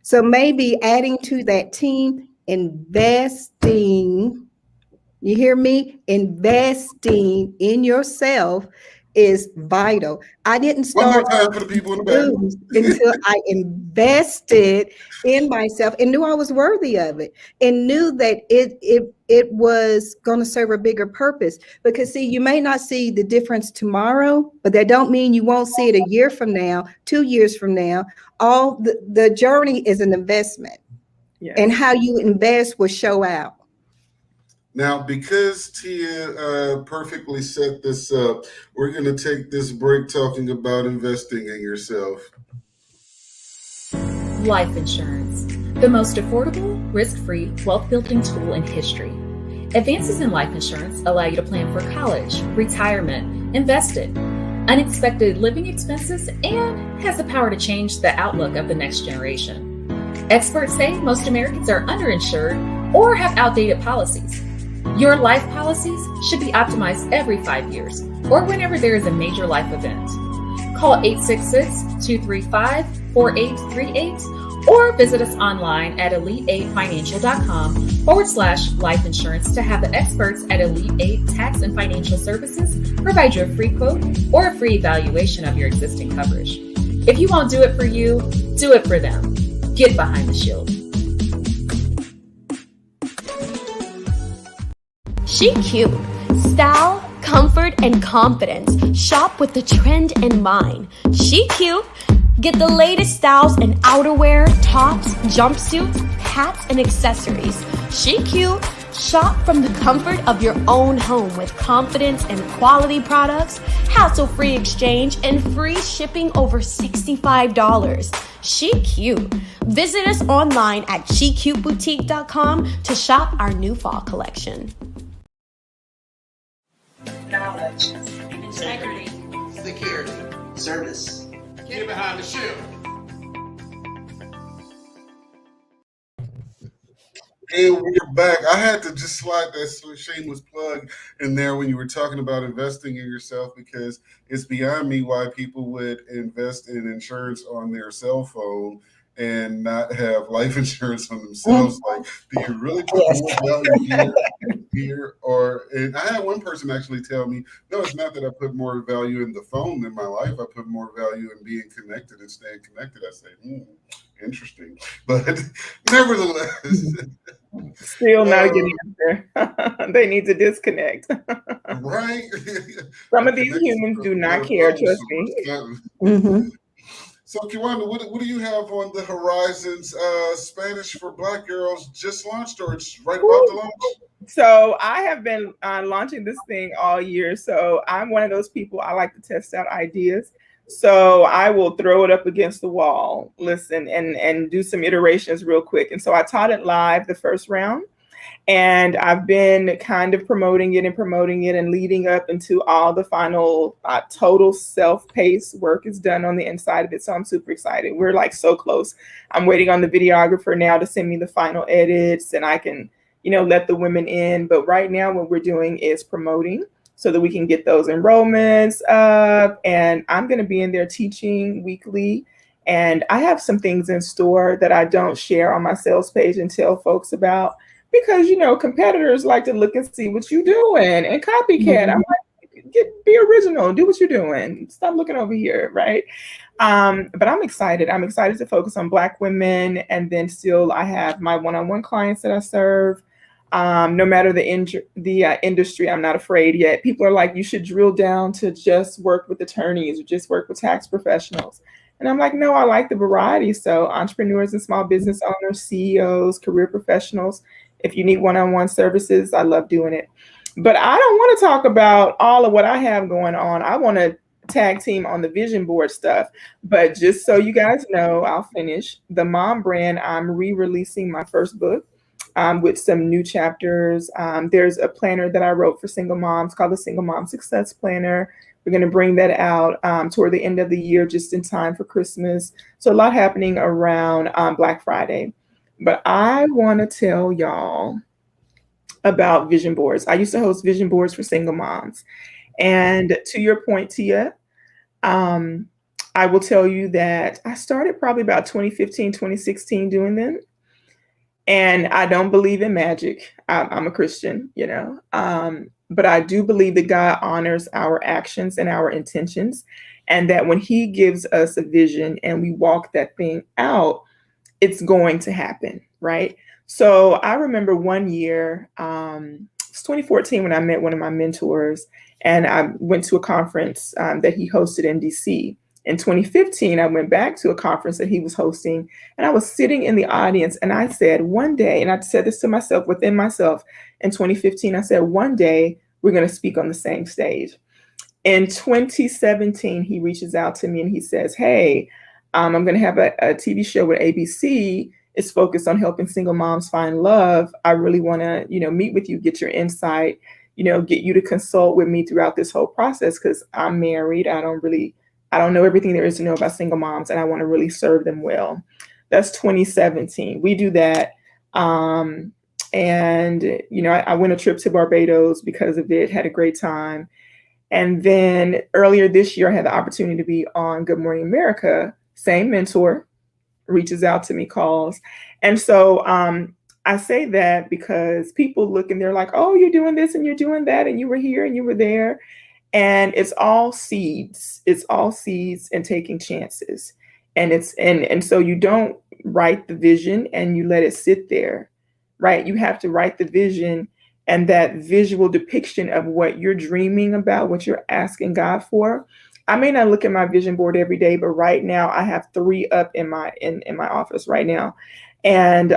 So maybe adding to that team, investing, you hear me? Investing in yourself is vital. I didn't start for the people in the back until I invested in myself and knew I was worthy of it, and knew that it was going to serve a bigger purpose. Because see, you may not see the difference tomorrow, but that don't mean you won't see it a year from now, 2 years from now. All the journey is an investment, and how you invest will show out. Now, because Tia perfectly set this up, we're going to take this break talking about investing in yourself. Life insurance, the most affordable, risk-free wealth-building tool in history. Advances in life insurance allow you to plan for college, retirement, invest it, unexpected living expenses, and has the power to change the outlook of the next generation. Experts say most Americans are underinsured or have outdated policies. Your life policies should be optimized every 5 years or whenever there is a major life event. Call 866-235-4838 or visit us online at Elite8Financial.com/life insurance to have the experts at Elite8 Tax and Financial Services provide you a free quote or a free evaluation of your existing coverage. If you won't do it for you, do it for them. Get behind the shield. She Cute. Style, comfort, and confidence. Shop with the trend in mind. She Cute. Get the latest styles in outerwear, tops, jumpsuits, hats, and accessories. She Cute. Shop from the comfort of your own home with confidence and quality products, hassle-free exchange, and free shipping over $65. She Cute. Visit us online at SheCuteBoutique.com to shop our new fall collection. Knowledge, integrity, security, service. Get behind the shield. And we're back. I had to just slide that shameless plug in there when you were talking about investing in yourself, because it's beyond me why people would invest in insurance on their cell phone and not have life insurance on themselves. Like, do you really put more value here? Or, and I had one person actually tell me, no, it's not that I put more value in the phone than my life. I put more value in being connected and staying connected. I said, interesting. But nevertheless, still not a good answer. They need to disconnect. Right? Some of these humans do not care, trust me. So, Kaywanda, what do you have on the horizons? Spanish for Black girls just launched, or it's right about to launch? So I have been launching this thing all year. So I'm one of those people, I like to test out ideas. So I will throw it up against the wall, listen, and do some iterations real quick. And so I taught it live the first round. And I've been kind of promoting it and leading up into all the final total self-paced work is done on the inside of it. So I'm super excited. We're like so close. I'm waiting on the videographer now to send me the final edits, and I can, let the women in. But right now what we're doing is promoting so that we can get those enrollments up. And I'm going to be in there teaching weekly. And I have some things in store that I don't share on my sales page and tell folks about, because, competitors like to look and see what you're doing and copycat. I'm like, be original, do what you're doing. Stop looking over here, right? But I'm excited. I'm excited to focus on Black women. And then still I have my one-on-one clients that I serve. No matter the industry, I'm not afraid yet. People are like, you should drill down to just work with attorneys or just work with tax professionals. And I'm like, no, I like the variety. So entrepreneurs and small business owners, CEOs, career professionals, if you need one-on-one services, I love doing it. But I don't want to talk about all of what I have going on. I want to tag team on the vision board stuff. But just so you guys know, I'll finish. The Mom brand, I'm re-releasing my first book with some new chapters. There's a planner that I wrote for single moms called the Single Mom Success Planner. We're going to bring that out toward the end of the year, just in time for Christmas. So a lot happening around Black Friday. But I want to tell y'all about vision boards. I used to host vision boards for single moms. And to your point, Tia, I will tell you that I started probably about 2015, 2016 doing them. And I don't believe in magic. I'm a Christian, but I do believe that God honors our actions and our intentions, and that when He gives us a vision and we walk that thing out, it's going to happen, right? So I remember one year, it's 2014 when I met one of my mentors, and I went to a conference that he hosted in DC. In 2015, I went back to a conference that he was hosting, and I was sitting in the audience, and I said, one day, and I said this to myself, within myself, in 2015, I said, one day we're going to speak on the same stage. In 2017, he reaches out to me and he says, hey, I'm going to have a TV show with ABC. It's focused on helping single moms find love. I really want to, meet with you, get your insight, get you to consult with me throughout this whole process, because I'm married. I don't know everything there is to know about single moms, and I want to really serve them well. That's 2017. We do that. And, I went a trip to Barbados because of it, had a great time. And then earlier this year, I had the opportunity to be on Good Morning America. Same mentor reaches out to me, calls. And so I say that because people look and they're like, oh, you're doing this and you're doing that, and you were here and you were there. And it's all seeds. It's all seeds and taking chances. And and so you don't write the vision and you let it sit there, right? You have to write the vision, and that visual depiction of what you're dreaming about, what you're asking God for. I may not look at my vision board every day, but right now I have 3 up in my office right now. And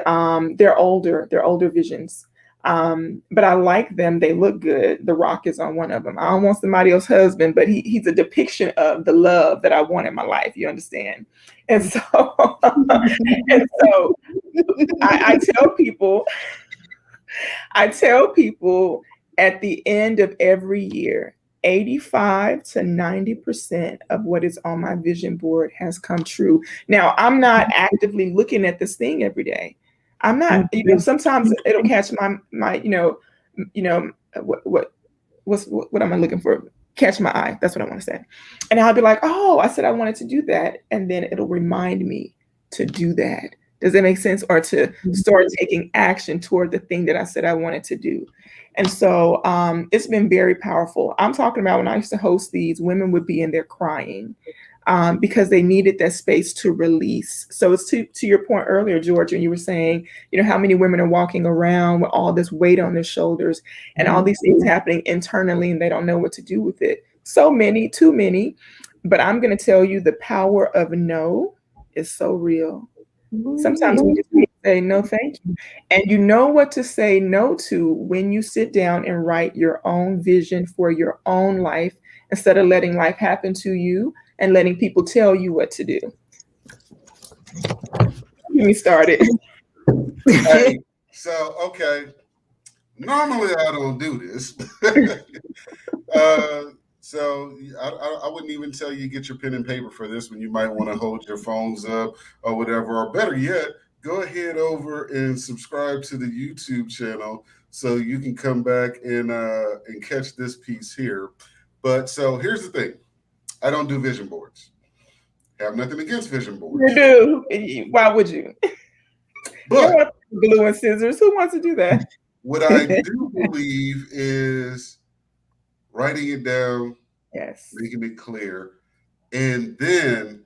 they're older visions. But I like them. They look good. The Rock is on one of them. I don't want somebody else's husband, but he's a depiction of the love that I want in my life. You understand? And so, I tell people at the end of every year, 85 to 90% of what is on my vision board has come true. Now, I'm not actively looking at this thing every day. I'm not, sometimes it'll catch my what am I looking for? Catch my eye. That's what I want to say. And I'll be like, oh, I said I wanted to do that. And then it'll remind me to do that. Does that make sense? Or to start taking action toward the thing that I said I wanted to do. And so it's been very powerful. I'm talking about when I used to host these, women would be in there crying because they needed that space to release. So it's to your point earlier, George, when you were saying, how many women are walking around with all this weight on their shoulders and all these things happening internally and they don't know what to do with it. So many, too many. But I'm going to tell you the power of no is so real. Sometimes we just need to say no, thank you. And you know what to say no to when you sit down and write your own vision for your own life instead of letting life happen to you and letting people tell you what to do. Get me started. Hey, so, okay. Normally, I don't do this. So I wouldn't even tell you get your pen and paper for this one. You might want to hold your phones up or whatever. Or better yet, go ahead over and subscribe to the YouTube channel so you can come back and catch this piece here. But so here's the thing. I don't do vision boards. Have nothing against vision boards. You do. Why would you? But glue and scissors. Who wants to do that? What I do believe is writing it down, yes, making it clear. And then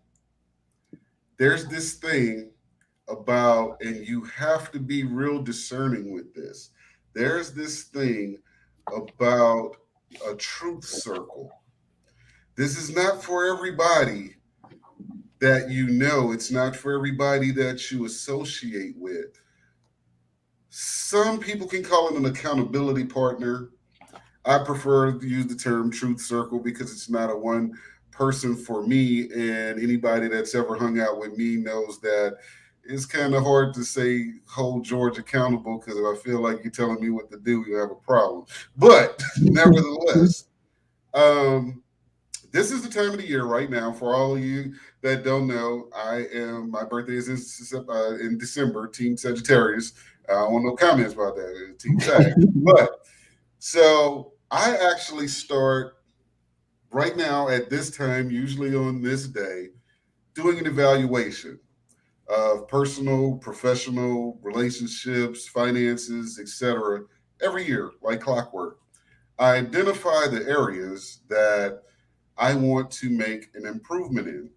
there's this thing about, and you have to be real discerning with this. There's this thing about a truth circle. This is not for everybody that it's not for everybody that you associate with. Some people can call it an accountability partner. I prefer to use the term truth circle because it's not a one person for me, and anybody that's ever hung out with me knows that it's kind of hard to say hold George accountable because if I feel like you're telling me what to do, you have a problem. But nevertheless, this is the time of the year right now. For all of you that don't know, my birthday is in December, Team Sagittarius. I don't want no comments about that, Team Sag. But so I actually start right now at this time, usually on this day, doing an evaluation of personal, professional, relationships, finances, etc. every year, like clockwork. I identify the areas that I want to make an improvement in.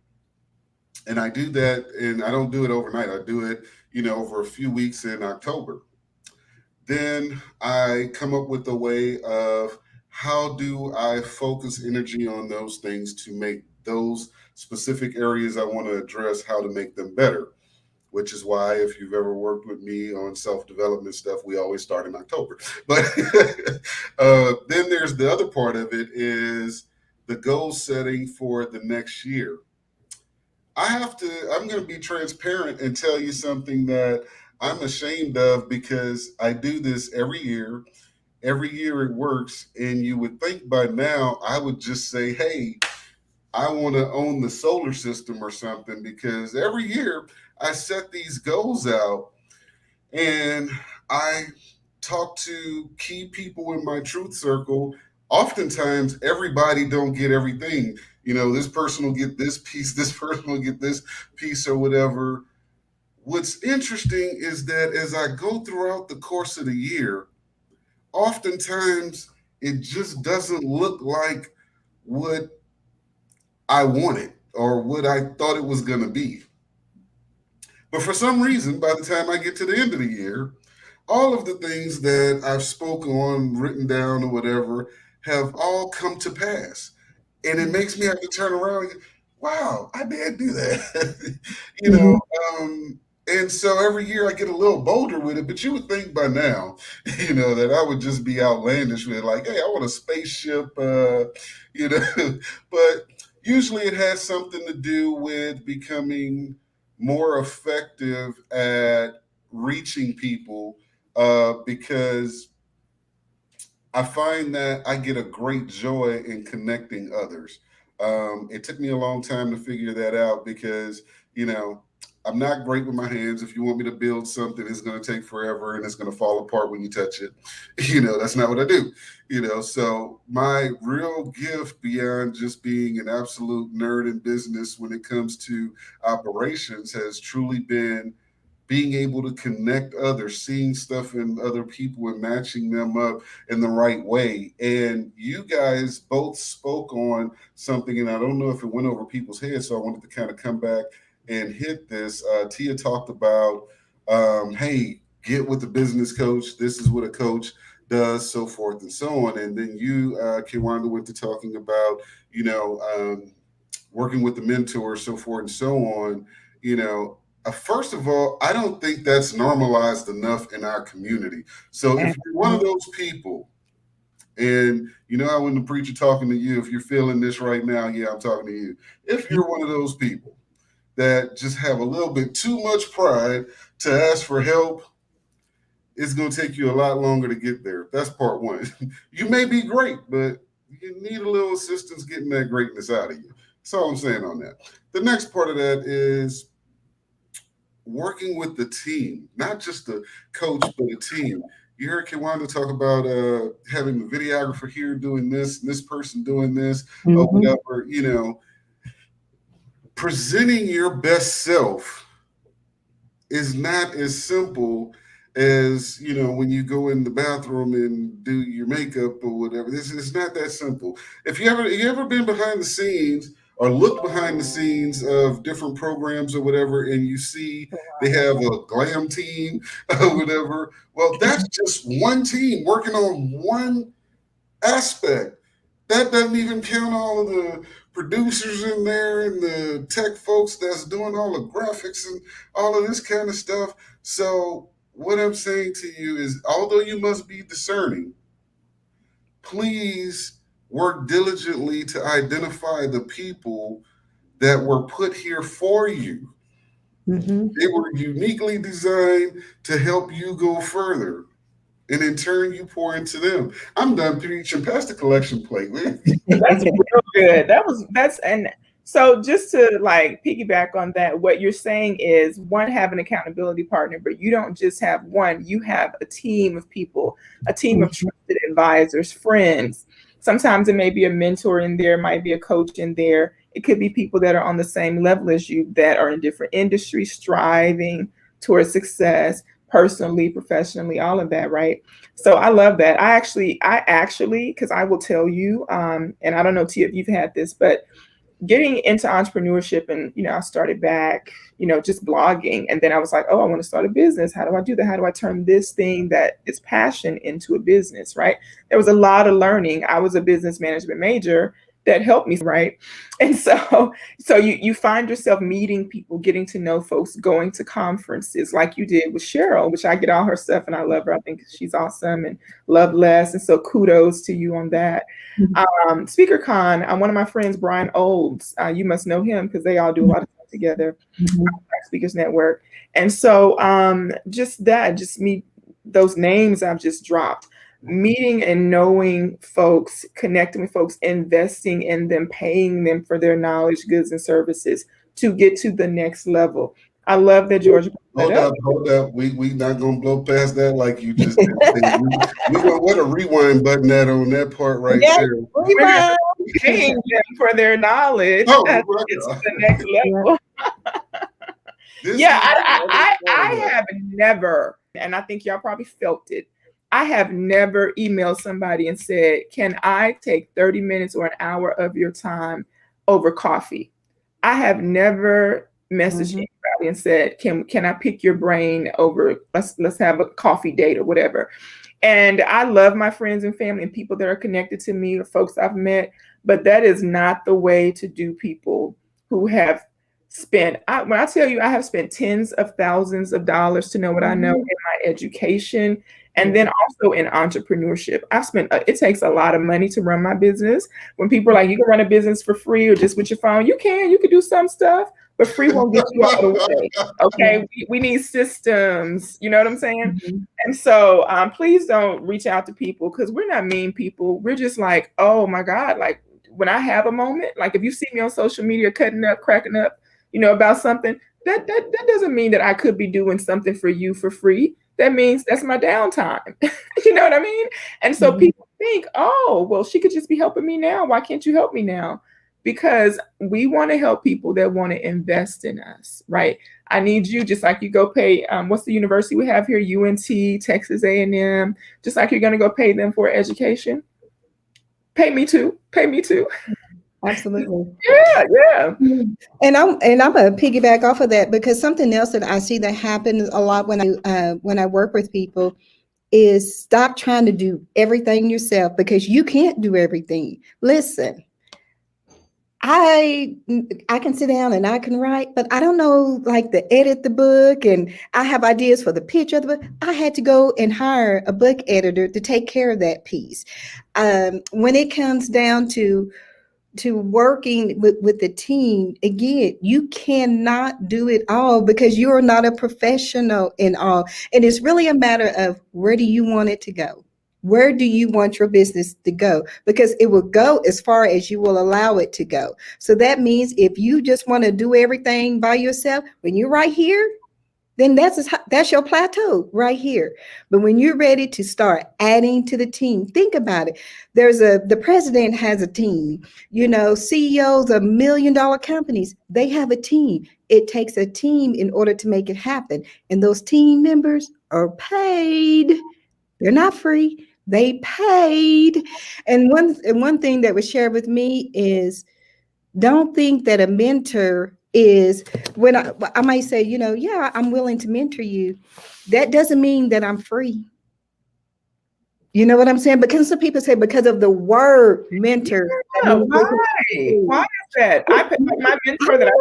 And I do that, and I don't do it overnight. I do it, over a few weeks in October. Then I come up with a way of how do I focus energy on those things to make those specific areas I want to address, how to make them better, which is why if you've ever worked with me on self-development stuff, we always start in October. But then there's the other part of it is the goal setting for the next year. I'm going to be transparent and tell you something that I'm ashamed of because I do this every year. Every year it works. And you would think by now I would just say, hey, I want to own the solar system or something, because every year I set these goals out and I talk to key people in my truth circle. Oftentimes everybody don't get everything. This person will get this piece, this person will get this piece or whatever. What's interesting is that as I go throughout the course of the year, oftentimes it just doesn't look like what I wanted or what I thought it was going to be. But for some reason, by the time I get to the end of the year, all of the things that I've spoken on, written down or whatever, have all come to pass. And it makes me have to turn around and go, wow, I did do that. And so every year I get a little bolder with it, but you would think by now, that I would just be outlandish with like, hey, I want a spaceship, but usually it has something to do with becoming more effective at reaching people because I find that I get a great joy in connecting others. It took me a long time to figure that out because, I'm not great with my hands. If you want me to build something, it's going to take forever and it's going to fall apart when you touch it. That's not what I do. So my real gift beyond just being an absolute nerd in business when it comes to operations has truly been being able to connect others, seeing stuff in other people and matching them up in the right way. And you guys both spoke on something, and I don't know if it went over people's heads, so I wanted to kind of come back and hit this. Tia talked about, hey, get with the business coach. This is what a coach does, so forth and so on. And then you, Kaywanda, went to talking about, working with the mentor, so forth and so on. First of all, I don't think that's normalized enough in our community. So if you're one of those people, and how when the preacher talking to you, if you're feeling this right now, yeah, I'm talking to you. If you're one of those people that just have a little bit too much pride to ask for help, it's going to take you a lot longer to get there. That's part one. You may be great, but you need a little assistance getting that greatness out of you. That's all I'm saying on that. The next part of that is working with the team, not just the coach, but a team. You heard Kaywanda talk about having the videographer here doing this, and this person doing this, or whatever, Presenting your best self is not as simple as, when you go in the bathroom and do your makeup or whatever. It's not that simple. If you ever been behind the scenes or looked behind the scenes of different programs or whatever, and you see they have a glam team or whatever, well, that's just one team working on one aspect. That doesn't even count all of the producers in there and the tech folks that's doing all the graphics and all of this kind of stuff. So what I'm saying to you is, although you must be discerning, please work diligently to identify the people that were put here for you. They were uniquely designed to help you go further. And in turn, you pour into them. I'm done preaching. Past the collection plate, man. That's real good. And so just to piggyback on that, what you're saying is, one, have an accountability partner, but you don't just have one, you have a team of people, a team of trusted advisors, friends. Sometimes it may be a mentor in there, might be a coach in there. It could be people that are on the same level as you, that are in different industries, striving towards success, personally, professionally, all of that, right? So I love that. I actually, because I will tell you, and I don't know, Tia, if you've had this, but getting into entrepreneurship, and I started back, just blogging, and then I was like, oh, I want to start a business. How do I do that? How do I turn this thing that is passion into a business, right? There was a lot of learning. I was a business management major. That helped me, right? And so you find yourself meeting people, getting to know folks, going to conferences like you did with Cheryl, which I get all her stuff and I love her. I think she's awesome and love Les. And so kudos to you on that. SpeakerCon, one of my friends, Brian Olds, you must know him because they all do a lot of stuff together, Speakers Network. And so just meet those names I've just dropped. Meeting and knowing folks, connecting with folks, investing in them, paying them for their knowledge, goods, and services to get to the next level. I love that, George. Hold up. We not gonna blow past that like you just did. We gonna what a rewind button that on that part right there. We're paying them for their knowledge. It's the next level. I have never, and I think y'all probably felt it, I have never emailed somebody and said, can I take 30 minutes or an hour of your time over coffee? I have never messaged anybody and said, can I pick your brain over, let's have a coffee date or whatever. And I love my friends and family and people that are connected to me or folks I've met, but that is not the way to do people who have spent, when I tell you I have spent tens of thousands of dollars to know what I know in my education, and then also in entrepreneurship. I've spent, it takes a lot of money to run my business. When people are like, you can run a business for free or just with your phone, you can do some stuff, but free won't get you all the way. Okay, we need systems, you know what I'm saying? And so please don't reach out to people because we're not mean people. We're just like, oh my God, like when I have a moment, like if you see me on social media cutting up, cracking up, about something, that doesn't mean that I could be doing something for you for free. That means that's my downtime. You know what I mean? And so people think, oh, well, she could just be helping me now. Why can't you help me now? Because we want to help people that want to invest in us, right? I need you, just like you go pay, what's the university we have here? UNT, Texas A&M, just like you're going to go pay them for education. Pay me too. Pay me too. Absolutely. Yeah. And I'm gonna piggyback off of that, because something else that I see that happens a lot when I work with people is stop trying to do everything yourself, because you can't do everything. Listen, I can sit down and I can write, but I don't know, like, to edit the book, and I have ideas for the picture of the book. I had to go and hire a book editor to take care of that piece. When it comes down to working with the team, again, you cannot do it all, because you're not a professional in all. And it's really a matter of, where do you want it to go? Where do you want your business to go? Because it will go as far as you will allow it to go. So that means if you just want to do everything by yourself, when you're right here, then that's your plateau right here. But when you're ready to start adding to the team, think about it. The president has a team. CEOs of $1 million companies, they have a team. It takes a team in order to make it happen. And those team members are paid. They're not free. They paid. And one thing that was shared with me is, don't think that a mentor is, when I might say, yeah, I'm willing to mentor you. That doesn't mean that I'm free. You know what I'm saying? Because some people say, because of the word mentor. Yeah, why is that? My mentor that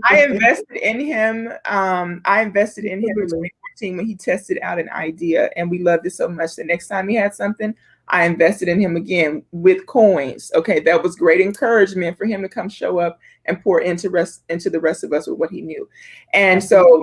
I invested in him. I invested in him in 2014 when he tested out an idea, and we loved it so much. The next time he had something, I invested in him again with coins. Okay, that was great encouragement for him to come show up and pour into the rest of us with what he knew. And so,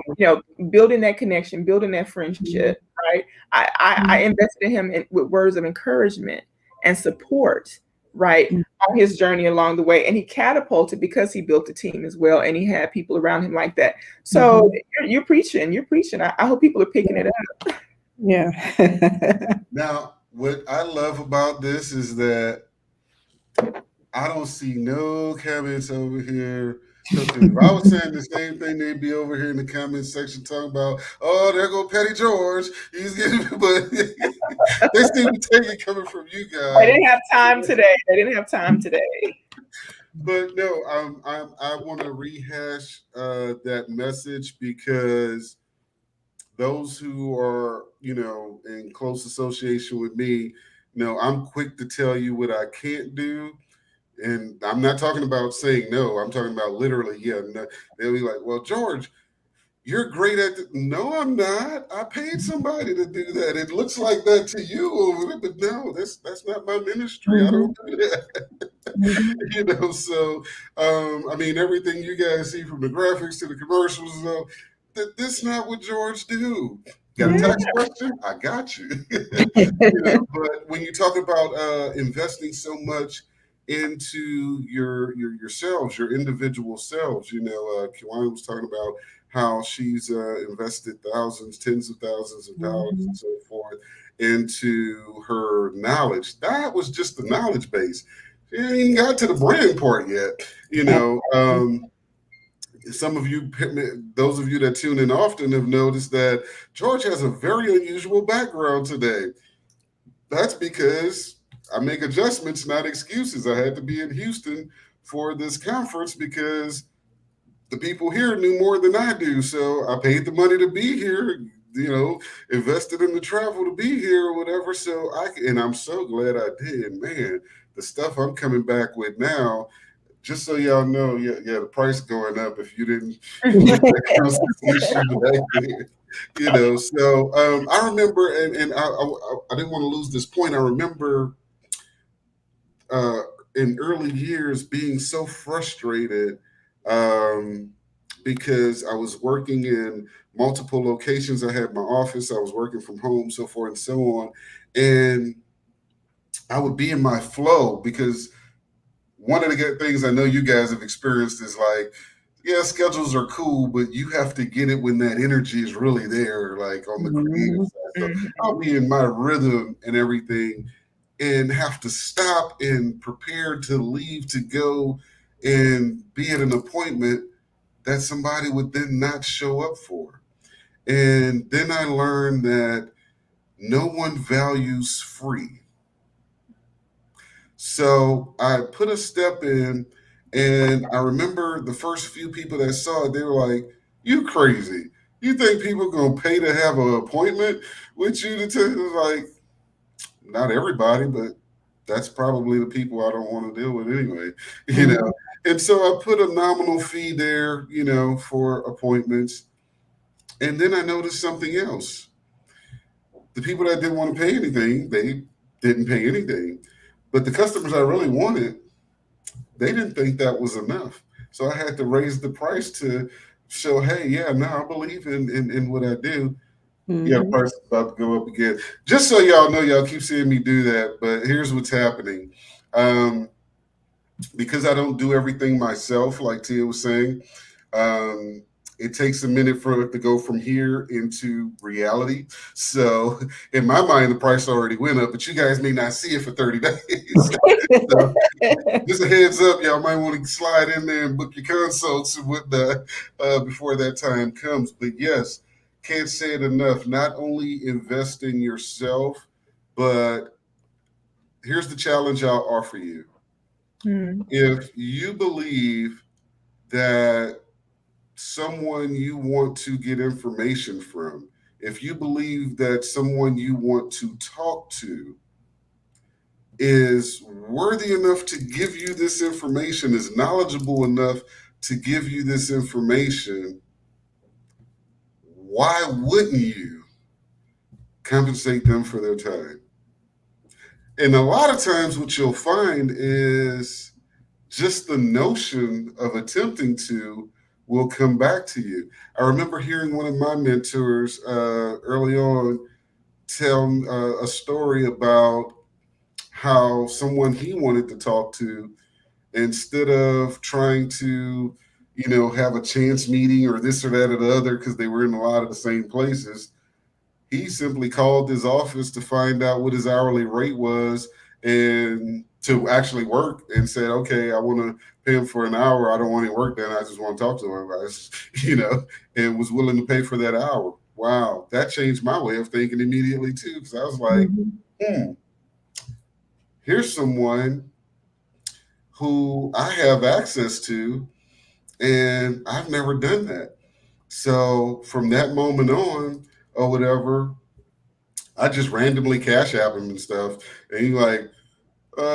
building that connection, building that friendship, right? I invested in him with words of encouragement and support, right, on his journey along the way. And he catapulted because he built a team as well, and he had people around him like that. So you're preaching. I hope people are picking it up. Yeah. Now, what I love about this is that I don't see no comments over here. If I was saying the same thing, they'd be over here in the comment section talking about, oh, there go Petty George. He's getting, but they seem to take it coming from you guys. They didn't have time today. But no, I want to rehash that message, because those who are, in close association with me, I'm quick to tell you what I can't do. And I'm not talking about saying no. I'm talking about literally, no. They'll be like, well, George, you're great at No, I'm not. I paid somebody to do that. It looks like that to you over there, but no, that's not my ministry. I don't do that. So, everything you guys see, from the graphics to the commercials, that's not what George do. Got a tax question? I got you. But when you talk about investing so much into yourselves, your individual selves, Kaywanda was talking about how she's invested thousands, tens of thousands of dollars and so forth into her knowledge. That was just the knowledge base. She ain't even got to the brand part yet. Some of you, those of you that tune in often, have noticed that George has a very unusual background today. That's because I make adjustments, not excuses. I had to be in Houston for this conference because the people here knew more than I do. So I paid the money to be here, invested in the travel to be here or whatever. And I'm so glad I did. Man, the stuff I'm coming back with now, just so y'all know, the price going up if you didn't. So I remember, and I didn't want to lose this point. I remember in early years being so frustrated because I was working in multiple locations. I had my office, I was working from home, so forth and so on. And I would be in my flow, because one of the good things I know you guys have experienced is like yeah, schedules are cool, but you have to get it when that energy is really there, like on the creative side. So I'll be in my rhythm and everything and have to stop and prepare to leave to go and be at an appointment that somebody would then not show up for. And then I learned that no one values free. So I put a step in, and I remember the first few people that saw it, they were like, "You crazy. You think people are going to pay to have an appointment with you?" Like, not everybody, but that's probably the people I don't want to deal with anyway, you know. And so I put a nominal fee there, you know, for appointments. And then I noticed something else. The people that didn't want to pay anything, they didn't pay anything. But the customers I really wanted, they didn't think that was enough. So I had to raise the price to show, hey, yeah, no, I believe in what I do. Yeah, the price is about to go up again. Just so y'all know, y'all keep seeing me do that, but here's what's happening. Because I don't do everything myself, like Tia was saying, it takes a minute for it to go from here into reality. So in my mind, the price already went up, but you guys may not see it for 30 days. So just a heads up, y'all might want to slide in there and book your consults with before that time comes. But yes, can't say it enough. Not only invest in yourself, but here's the challenge I'll offer you. If you believe that someone you want to get information from, if you believe that someone you want to talk to is worthy enough to give you this information, is knowledgeable enough to give you this information, why wouldn't you compensate them for their time? And a lot of times what you'll find is just the notion of attempting to will come back to you. I remember hearing one of my mentors early on tell a story about how someone he wanted to talk to, instead of trying to, you know, have a chance meeting or this or that or the other, because they were in a lot of the same places, he simply called his office to find out what his hourly rate was and to actually work, and said, okay, I want to pay him for an hour. I don't want any work done. I just want to talk to him, you know, and was willing to pay for that hour. Wow. That changed my way of thinking immediately too. Because I was like, here's someone who I have access to, and I've never done that. So from that moment on or whatever, I just randomly cash app him and stuff. And he's like,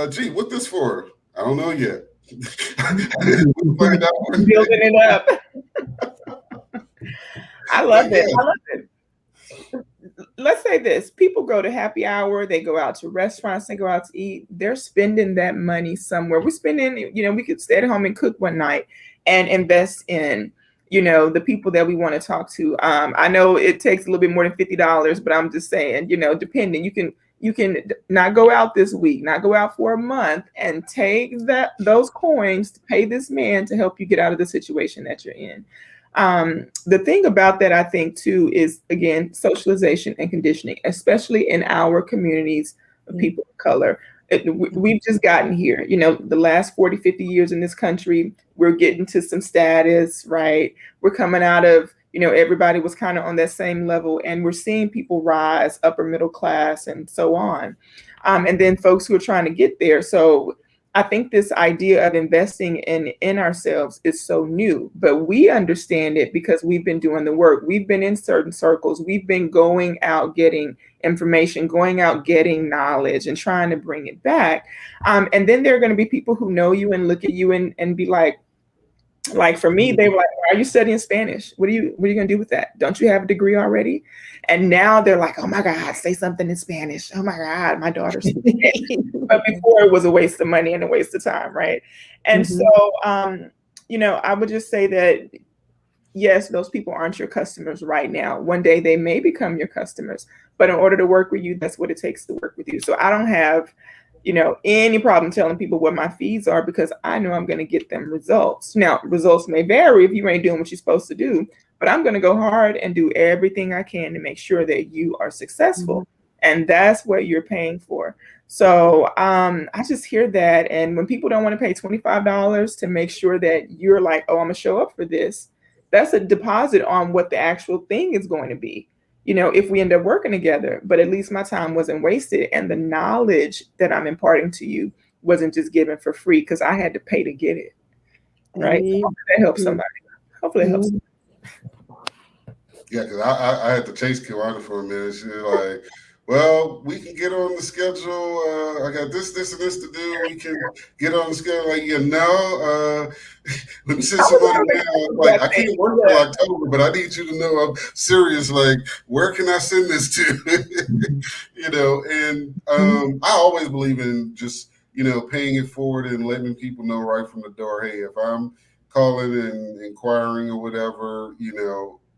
gee, what this for? I don't know yet. Building it up. I love it. I love it. Let's say this. People go to happy hour. They go out to restaurants. They go out to eat. They're spending that money somewhere. We're spending, you know, we could stay at home and cook one night and invest in, you know, the people that we want to talk to. I know it takes a little bit more than $50, but I'm just saying, you know, depending, you can not go out this week, not go out for a month, and take those coins to pay this man to help you get out of the situation that you're in. The thing about that, I think, too, is, again, socialization and conditioning, especially in our communities of people of color. We've just gotten here, you know, the last 40, 50 years in this country, we're getting to some status, right? We're coming out of, you know, everybody was kind of on that same level, and we're seeing people rise, upper middle class and so on. And then folks who are trying to get there. So I think this idea of investing in ourselves is so new, but we understand it because we've been doing the work. We've been in certain circles. We've been going out getting information, going out getting knowledge and trying to bring it back. And then there are going to be people who know you and look at you and be like for me, they were like, are you studying Spanish? What are you going to do with that? Don't you have a degree already? And now they're like, oh my God, say something in Spanish. Oh my God, my daughter's Spanish. But before it was a waste of money and a waste of time, right? And so, you know, I would just say that, yes, those people aren't your customers right now. One day they may become your customers, but in order to work with you, that's what it takes to work with you. So I don't have, any problem telling people what my fees are, because I know I'm going to get them results. Now, results may vary if you ain't doing what you're supposed to do, but I'm going to go hard and do everything I can to make sure that you are successful. And that's what you're paying for. So I just hear that. And when people don't want to pay $25 to make sure that you're like, oh, I'm going to show up for this, that's a deposit on what the actual thing is going to be. If we end up working together, but at least my time wasn't wasted. And the knowledge that I'm imparting to you wasn't just given for free, because I had to pay to get it. Right. Hopefully that helps somebody. Hopefully it helps. Yeah, because I had to chase Kaywanda for a minute. She was like, well, we can get on the schedule. I got this, and this to do. We can get on the schedule. Like, when you send somebody now, like, I can't work till October, but I need you to know I'm serious. Like, where can I send this to? And I always believe in just, paying it forward and letting people know right from the door, hey, if I'm calling and inquiring or whatever,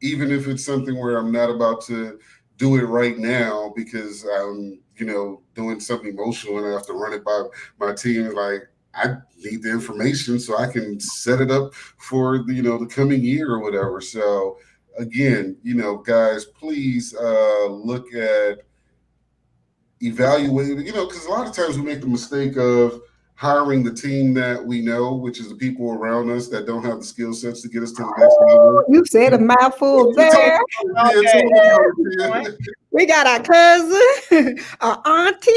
even if it's something where I'm not about to do it right now because I'm, doing something emotional and I have to run it by my team, like, I need the information so I can set it up for the coming year or whatever. So again, guys, please look at evaluating, because a lot of times we make the mistake of hiring the team that we know, which is the people around us that don't have the skill sets to get us to the next level. You said a mouthful there. We got our cousin, our auntie.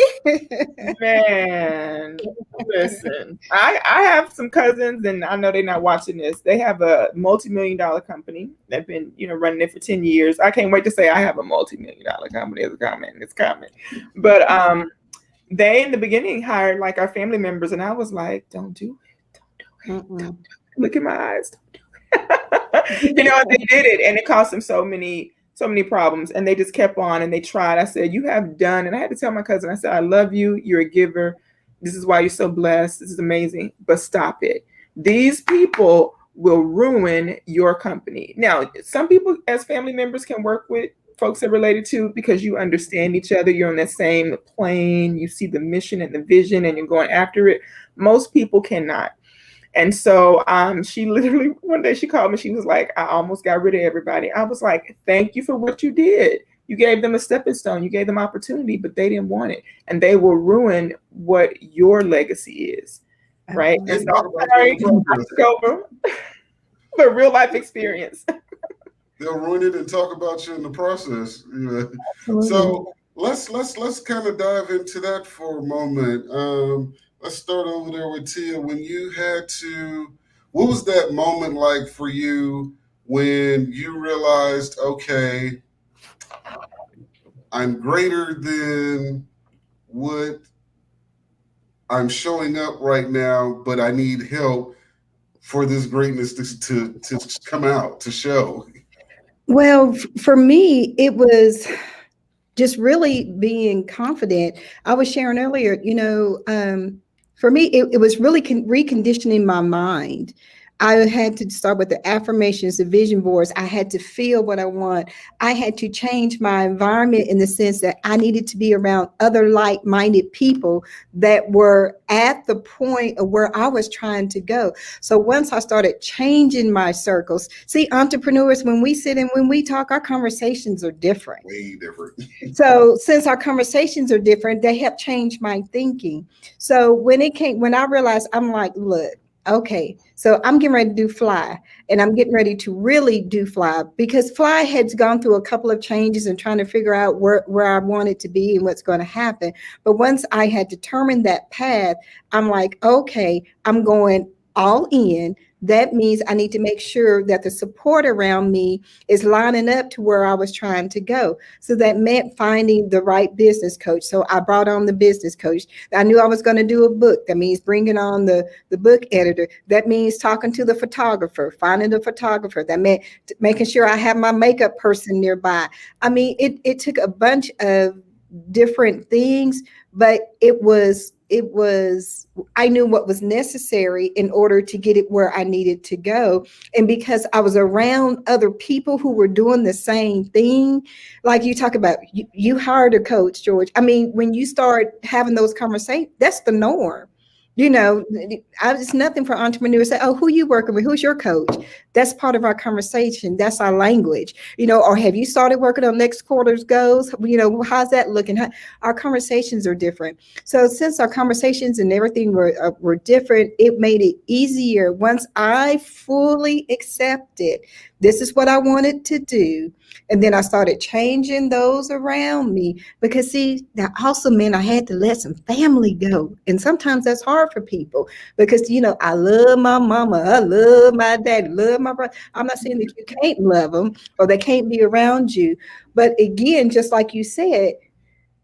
Man, listen, I have some cousins, and I know they're not watching this. They have a multi-million-dollar company. They've been, running it for 10 years. I can't wait to say I have a multi-million-dollar company as a comment. It's coming. But they in the beginning hired like our family members, and I was like, don't do it. Don't do it. Look in my eyes. Don't do it. And they did it, and it cost them so many problems, and they just kept on and they tried. I said, you have done, and I had to tell my cousin, I said, I love you. You're a giver. This is why you're so blessed. This is amazing, but stop it. These people will ruin your company. Now, some people as family members can work with folks they're related to because you understand each other. You're on that same plane. You see the mission and the vision and you're going after it. Most people cannot. And so she literally, one day she called me. She was like, I almost got rid of everybody. I was like, thank you for what you did. You gave them a stepping stone. You gave them opportunity, but they didn't want it. And they will ruin what your legacy is. Right? And so, sorry, I took over. But real life experience. They'll ruin it and talk about you in the process. So let's kind of dive into that for a moment. Let's start over there with Tia. When you had to, what was that moment like for you when you realized, okay, I'm greater than what I'm showing up right now, but I need help for this greatness to come out, to show? Well, for me, it was just really being confident. I was sharing earlier, for me, it was really reconditioning my mind. I had to start with the affirmations, the vision boards. I had to feel what I want. I had to change my environment in the sense that I needed to be around other like-minded people that were at the point of where I was trying to go. So once I started changing my circles, see, entrepreneurs, when we sit and when we talk, our conversations are different. Way different. So since our conversations are different, they help change my thinking. So when I realized, I'm like, look, okay, so I'm getting ready to do Fly, and I'm getting ready to really do Fly because Fly had gone through a couple of changes and trying to figure out where I wanted to be and what's going to happen. But once I had determined that path, I'm like, okay, I'm going all in. That means I need to make sure that the support around me is lining up to where I was trying to go. So that meant finding the right business coach. So I brought on the business coach. I knew I was going to do a book. That means bringing on the book editor. That means talking to the photographer, finding the photographer. That meant making sure I have my makeup person nearby. I mean, it took a bunch of different things, but it was I knew what was necessary in order to get it where I needed to go. And because I was around other people who were doing the same thing, like you talk about, you hired a coach, George. I mean, when you start having those conversations, that's the norm. It's nothing for entrepreneurs to say, oh, who you working with? Who's your coach? That's part of our conversation. That's our language, or have you started working on next quarter's goals? How's that looking? Our conversations are different. So since our conversations and everything were different, it made it easier once I fully accepted this is what I wanted to do. And then I started changing those around me because, see, that also meant I had to let some family go. And sometimes that's hard for people because, I love my mama, I love my daddy, love my brother. I'm not saying that you can't love them or they can't be around you. But again, just like you said,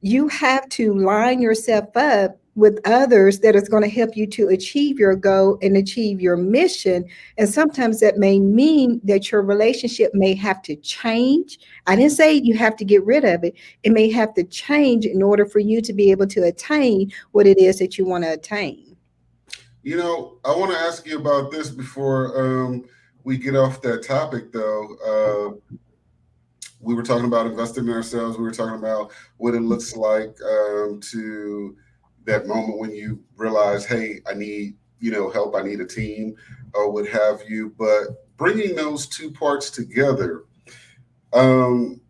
you have to line yourself up with others that is going to help you to achieve your goal and achieve your mission. And sometimes that may mean that your relationship may have to change. I didn't say you have to get rid of it. It may have to change in order for you to be able to attain what it is that you want to attain. I want to ask you about this before we get off that topic, though. We were talking about investing in ourselves. We were talking about what it looks like to that moment when you realize, hey, I need, help. I need a team or what have you. But bringing those two parts together, and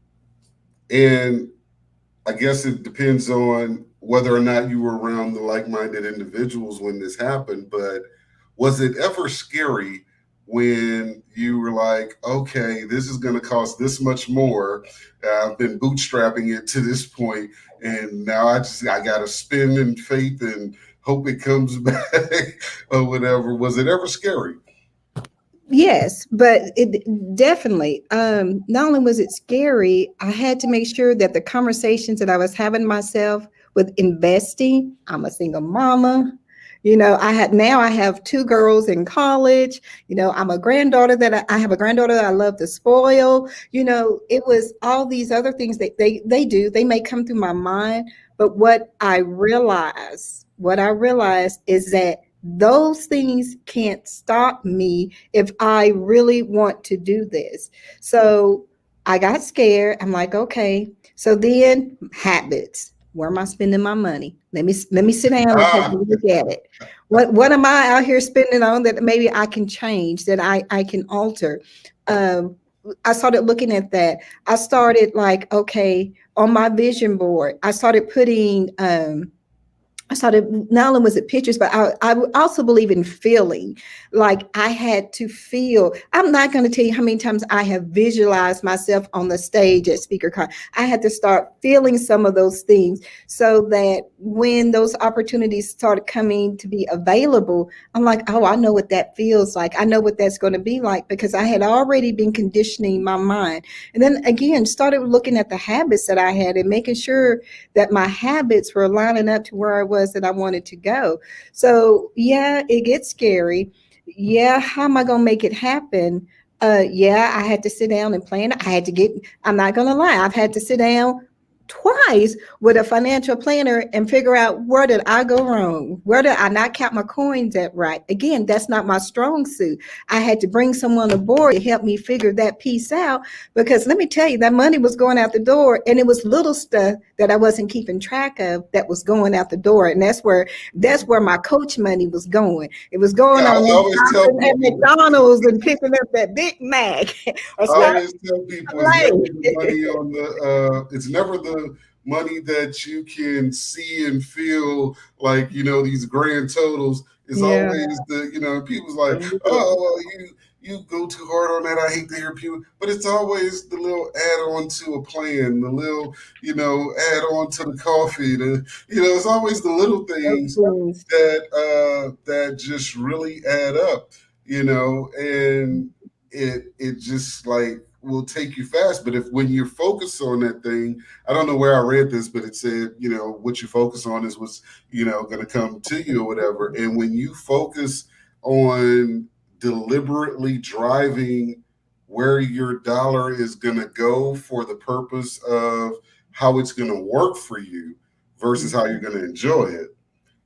I guess it depends on whether or not you were around the like-minded individuals when this happened. But was it ever scary when you were like, okay, this is going to cost this much more? I've been bootstrapping it to this point, and now I got to spend in faith and hope it comes back or whatever. Was it ever scary? Yes, but it definitely, not only was it scary, I had to make sure that the conversations that I was having myself with investing, I'm a single mama. I have two girls in college. I'm a granddaughter I have a granddaughter that I love to spoil. It was all these other things that they do. They may come through my mind, but what I realized is that those things can't stop me if I really want to do this. So I got scared. I'm like, okay. So then habits. Where am I spending my money? Let me sit down and take a look at it. What am I out here spending on that maybe I can change, that I can alter? I started looking at that. I started like, okay, on my vision board, I started putting not only was it pictures, but I also believe in feeling. Like I had to feel. I'm not going to tell you how many times I have visualized myself on the stage at SpeakerCon. I had to start feeling some of those things so that when those opportunities started coming to be available, I'm like, oh, I know what that feels like. I know what that's going to be like because I had already been conditioning my mind. And then again, started looking at the habits that I had and making sure that my habits were lining up to where I was that I wanted to go. So yeah, it gets scary. Yeah, how am I going to make it happen? Yeah, I had to sit down and plan. I'm not going to lie, I've had to sit down twice with a financial planner and figure out where did I go wrong? Where did I not count my coins at right? Again, that's not my strong suit. I had to bring someone aboard to help me figure that piece out because let me tell you, that money was going out the door and it was little stuff that I wasn't keeping track of that was going out the door. And that's where my coach money was going. It was going on at McDonald's and picking up that Big Mac. I always tell people it's never the money that you can see and feel like, these grand totals. It's always the, people's like, oh, well, you go too hard on that. I hate to hear people, but it's always the little add-on to a plan, the little, add-on to the coffee. It's always the little things that just really add up, and it just like will take you fast. But when you're focused on that thing, I don't know where I read this, but it said, what you focus on is what's, going to come to you or whatever. And when you focus on deliberately driving where your dollar is going to go for the purpose of how it's going to work for you versus how you're going to enjoy it,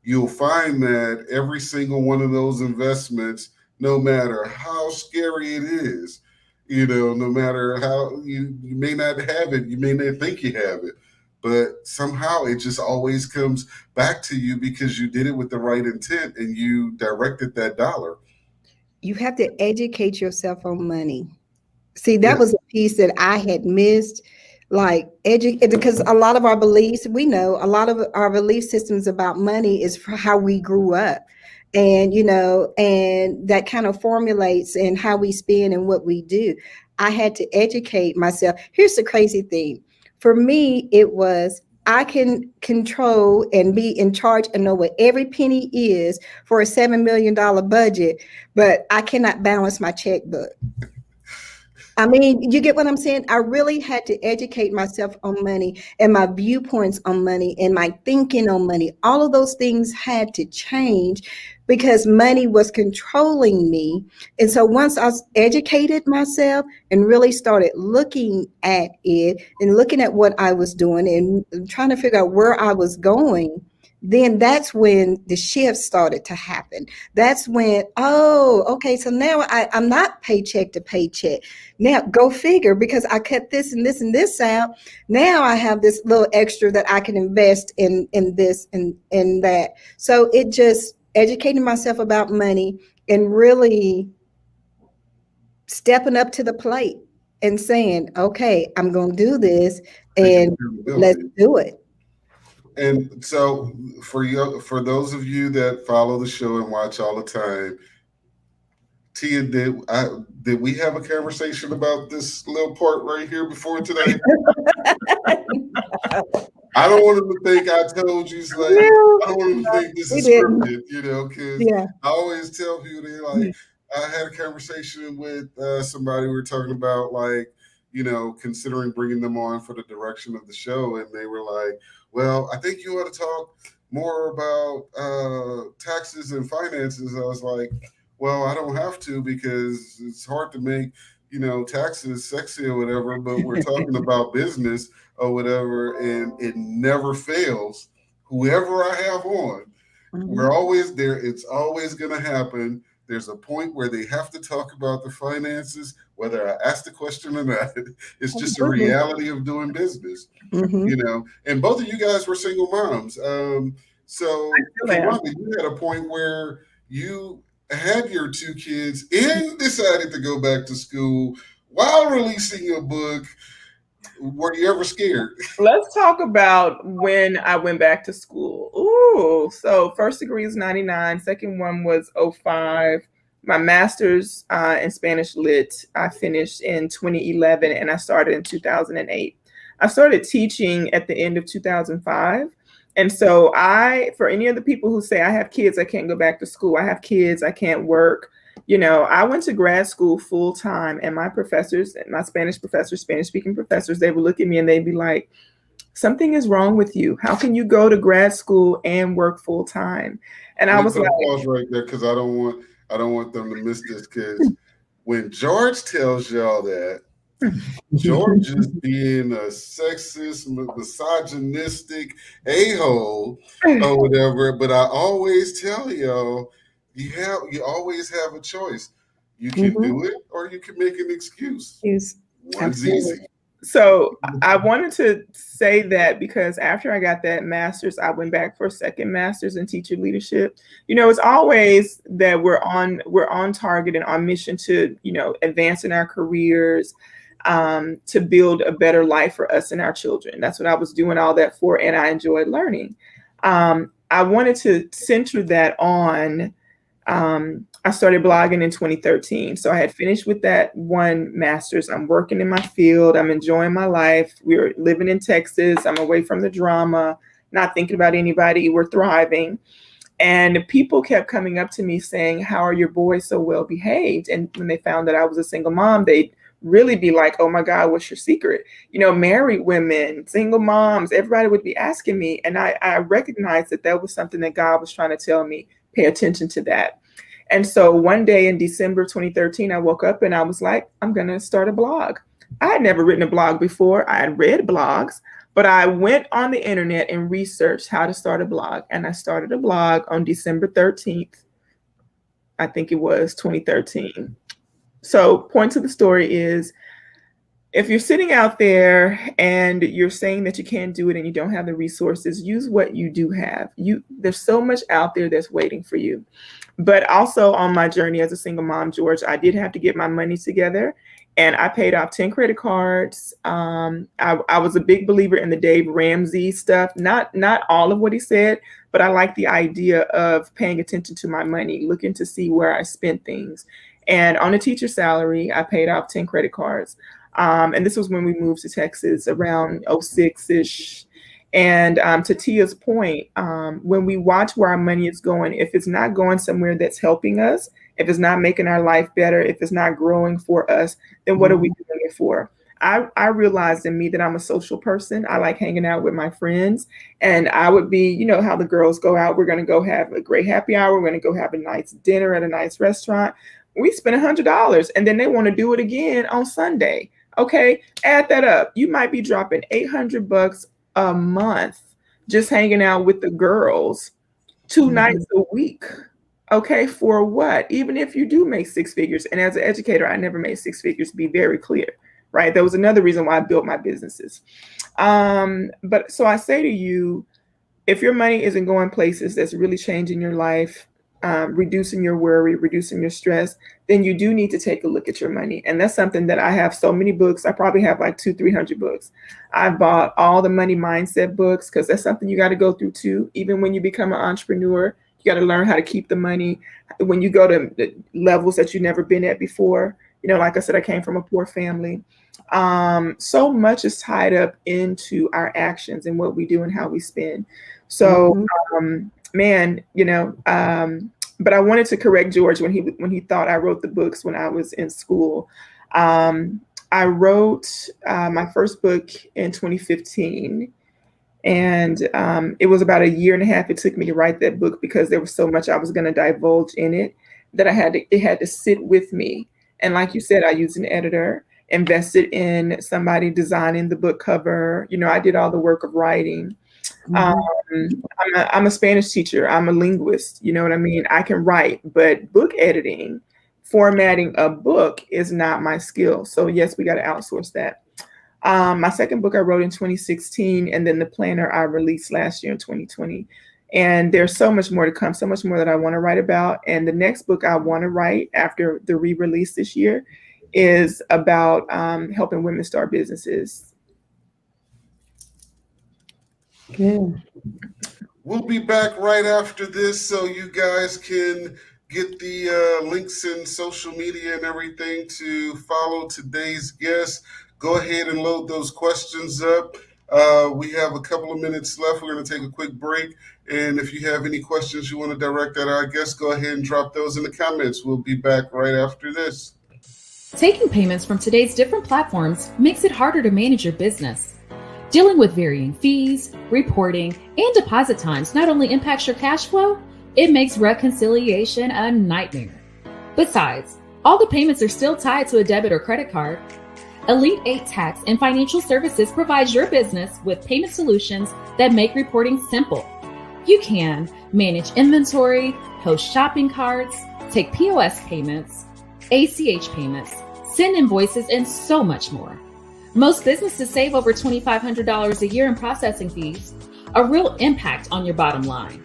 you'll find that every single one of those investments, no matter how scary it is, no matter how you may not have it, you may not think you have it, but somehow it just always comes back to you because you did it with the right intent and you directed that dollar. You have to educate yourself on money. See, that was a piece that I had missed. Because a lot of our beliefs, we know a lot of our belief systems about money is for how we grew up. And, and that kind of formulates in how we spend and what we do. I had to educate myself. Here's the crazy thing. For me, it was, I can control and be in charge and know what every penny is for a $7 million budget, but I cannot balance my checkbook. I mean, you get what I'm saying? I really had to educate myself on money and my viewpoints on money and my thinking on money. All of those things had to change because money was controlling me. And so once I educated myself and really started looking at it and looking at what I was doing and trying to figure out where I was going, then that's when the shift started to happen. That's when, okay, so now I'm not paycheck to paycheck. Now go figure, because I cut this and this and this out. Now I have this little extra that I can invest in this and that. So it just educating myself about money and really stepping up to the plate and saying, okay, I'm going to do this and let's do it. And so for those of you that follow the show and watch all the time, Tia, did we have a conversation about this little part right here before today? I don't want them to think I told you. I don't want them to think this is scripted, because I always tell people, they're like, I had a conversation with somebody, we were talking about considering bringing them on for the direction of the show. And they were like, well, I think you ought to talk more about taxes and finances. I was like, well, I don't have to, because it's hard to make, taxes sexy or whatever, but we're talking about business or whatever, and it never fails. Whoever I have on, we're always there. It's always going to happen. There's a point where they have to talk about the finances, whether I ask the question or not. It's just a reality of doing business, and both of you guys were single moms. So Kaywanda, you had a point where you had your two kids and decided to go back to school while releasing your book. Were you ever scared? Let's talk about when I went back to school. Ooh, so first degree is 99. Second one was 05. My master's in Spanish Lit, I finished in 2011 and I started in 2008. I started teaching at the end of 2005. And so for any of the people who say I have kids, I can't go back to school, I have kids, I can't work. I went to grad school full time, and my professors, my Spanish professors, Spanish speaking professors, they would look at me and they'd be like, something is wrong with you. How can you go to grad school and work full time? And I was like, pause right there, because I don't want them to miss this, because when George tells y'all that, George is being a sexist, misogynistic a-hole or whatever, but I always tell y'all, you always have a choice. You can do it, or you can make an excuse. One's easy. So I wanted to say that because after I got that master's, I went back for a second master's in teacher leadership. It's always that we're on target and on mission to, advance in our careers, to build a better life for us and our children. That's what I was doing all that for, and I enjoyed learning. I wanted to center that on, I started blogging in 2013. So I had finished with that one master's. I'm working in my field. I'm enjoying my life. We're living in Texas. I'm away from the drama, not thinking about anybody. We're thriving. And people kept coming up to me saying, how are your boys so well behaved? And when they found that I was a single mom, they'd really be like, oh my God, what's your secret? Married women, single moms, everybody would be asking me. And I recognized that was something that God was trying to tell me, pay attention to that. And so one day in December 2013, I woke up and I was like, I'm going to start a blog. I had never written a blog before. I had read blogs, but I went on the internet and researched how to start a blog. And I started a blog on December 13th. I think it was 2013. So point to the story is, if you're sitting out there and you're saying that you can't do it and you don't have the resources, use what you do have. There's so much out there that's waiting for you. But also on my journey as a single mom, George, I did have to get my money together, and I paid off 10 credit cards. I was a big believer in the Dave Ramsey stuff, not all of what he said, but I like the idea of paying attention to my money, looking to see where I spent things. And on a teacher salary, I paid off 10 credit cards. And this was when we moved to Texas around 06-ish. And to Tia's point, when we watch where our money is going, if it's not going somewhere that's helping us, if it's not making our life better, if it's not growing for us, then what are we doing it for? I realized in me that I'm a social person. I like hanging out with my friends, and I would be, you know, how the girls go out. We're going to go have a great happy hour. We're going to go have a nice dinner at a nice restaurant. We spend $100, and then they want to do it again on Sunday. Okay, add that up. You might be dropping $800 a month just hanging out with the girls 2 nights a week. Okay, for what? Even if you do make 6 figures. And as an educator, I never made 6 figures, to be very clear, right? That was another reason why I built my businesses. But so I say to you, if your money isn't going places that's really changing your life, reducing your worry, reducing your stress, then you do need to take a look at your money. And that's something that I have so many books. I probably have like 200-300 books. I bought all the money mindset books because that's something you got to go through too. Even when you become an entrepreneur, you got to learn how to keep the money. When you go to the levels that you've never been at before, you know, like I said, I came from a poor family. So much is tied up into our actions and what we do and how we spend. So, man, you know, but I wanted to correct George when he thought I wrote the books when I was in school. I wrote my first book in 2015, and it was about 1.5 years it took me to write that book because there was so much I was going to divulge in it that it had to sit with me. And like you said, I used an editor, invested in somebody designing the book cover. You know, I did all the work of writing. I'm a Spanish teacher. I'm a linguist. You know what I mean? I can write, but book editing, formatting a book is not my skill. So yes, we got to outsource that. My second book I wrote in 2016, and then the planner I released last year in 2020. And there's so much more to come, so much more that I want to write about. And the next book I want to write after the re-release this year is about helping women start businesses. Good. We'll be back right after this so you guys can get the links in social media and everything to follow today's guest. Go ahead and load those questions up. We have a couple of minutes left. We're going to take a quick break. And if you have any questions you want to direct at our guests, go ahead and drop those in the comments. We'll be back right after this. Taking payments from today's different platforms makes it harder to manage your business. Dealing with varying fees, reporting, and deposit times not only impacts your cash flow, it makes reconciliation a nightmare. Besides, all the payments are still tied to a debit or credit card. Ep.8 Tax and Financial Services provides your business with payment solutions that make reporting simple. You can manage inventory, host shopping carts, take POS payments, ACH payments, send invoices, and so much more. Most businesses save over $2,500 a year in processing fees, a real impact on your bottom line.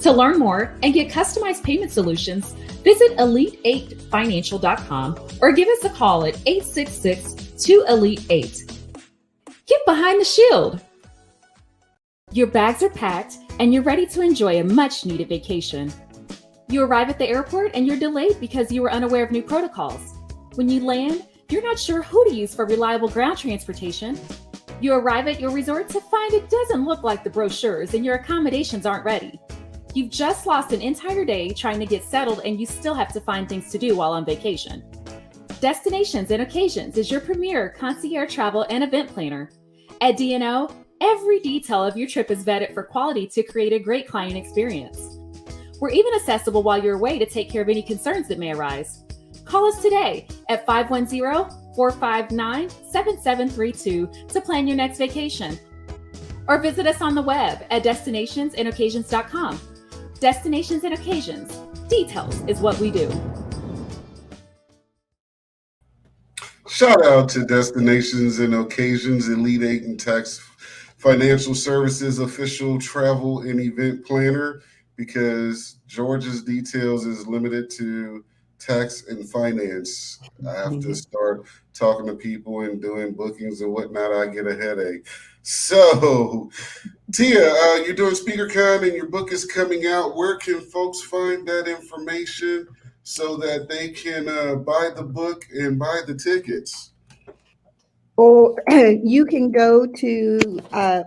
To learn more and get customized payment solutions, visit Elite8Financial.com or give us a call at 866-2-ELITE-8. Get behind the shield. Your bags are packed and you're ready to enjoy a much-needed vacation. You arrive at the airport and you're delayed because you were unaware of new protocols. When you land, you're not sure who to use for reliable ground transportation. You arrive at your resort to find it doesn't look like the brochures and your accommodations aren't ready. You've just lost an entire day trying to get settled and you still have to find things to do while on vacation. Destinations and Occasions is your premier concierge travel and event planner. At D&O, every detail of your trip is vetted for quality to create a great client experience. We're even accessible while you're away to take care of any concerns that may arise. Call us today at 510-459-7732 to plan your next vacation. Or visit us on the web at destinationsandoccasions.com. Destinations and Occasions. Details is what we do. Shout out to Destinations and Occasions, Elite 8 and Tax Financial Services official travel and event planner, because George's details is limited to tax and finance. I have to start talking to people and doing bookings and whatnot. I get a headache. So, Tia, you're doing SpeakerCon and your book is coming out. Where can folks find that information so that they can buy the book and buy the tickets? Or you can go to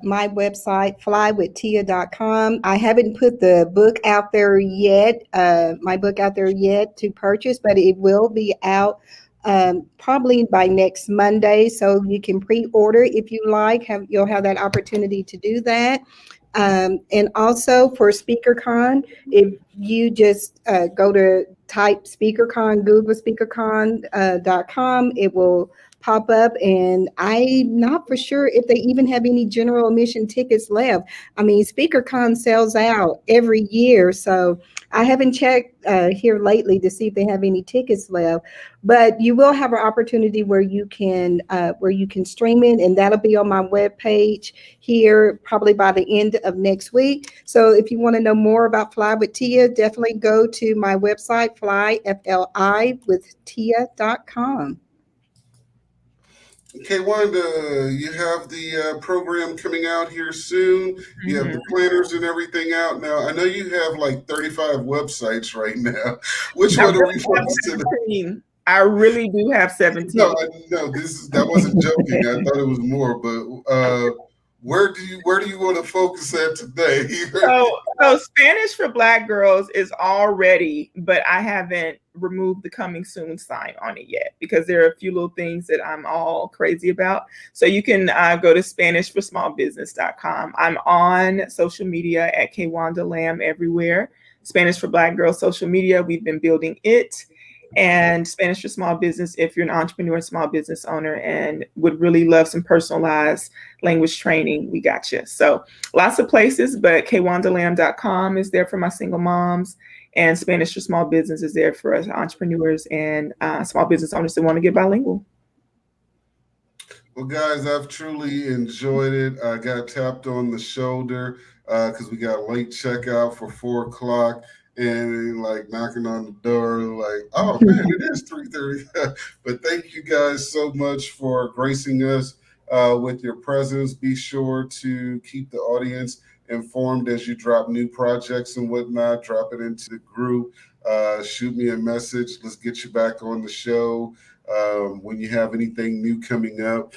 my website, flywithtia.com. I haven't put the book out there yet, to purchase, but it will be out probably by next Monday. So you can pre-order if you like. You'll have that opportunity to do that. And also for SpeakerCon, if you just go to type SpeakerCon, Google SpeakerCon.com, it will pop up, and I'm not for sure if they even have any general admission tickets left. I mean, SpeakerCon sells out every year, so I haven't checked here lately to see if they have any tickets left. But you will have an opportunity where you can stream it, and that'll be on my webpage here probably by the end of next week. So if you want to know more about Fly with Tia, definitely go to my website, flywithtia.com. Kaywanda, you have the program coming out here soon. You have the planners and everything out now. I know you have like 35 websites right now. Which one are we focusing on? I really do have 17. No, that wasn't joking. I thought it was more, but where do you want to focus at today? So Spanish for Black girls is all ready, but I haven't removed the coming soon sign on it yet because there are a few little things that I'm all crazy about. So you can go to SpanishForSmallBusiness.com. I'm on social media at Kaywanda Lamb everywhere. Spanish for Black girls social media, we've been building it. And Spanish for Small Business, if you're an entrepreneur, small business owner, and would really love some personalized language training, we got you. So lots of places, but KaywandaLamb.com is there for my single moms, and Spanish for Small Business is there for us entrepreneurs and small business owners that want to get bilingual. Well, guys, I've truly enjoyed it. I got tapped on the shoulder because we got late checkout for 4 o'clock. And like knocking on the door, like, oh man, it is 3:30. But thank you guys so much for gracing us with your presence. Be sure to keep the audience informed as you drop new projects and whatnot. Drop it into the group. Shoot me a message. Let's get you back on the show when you have anything new coming up.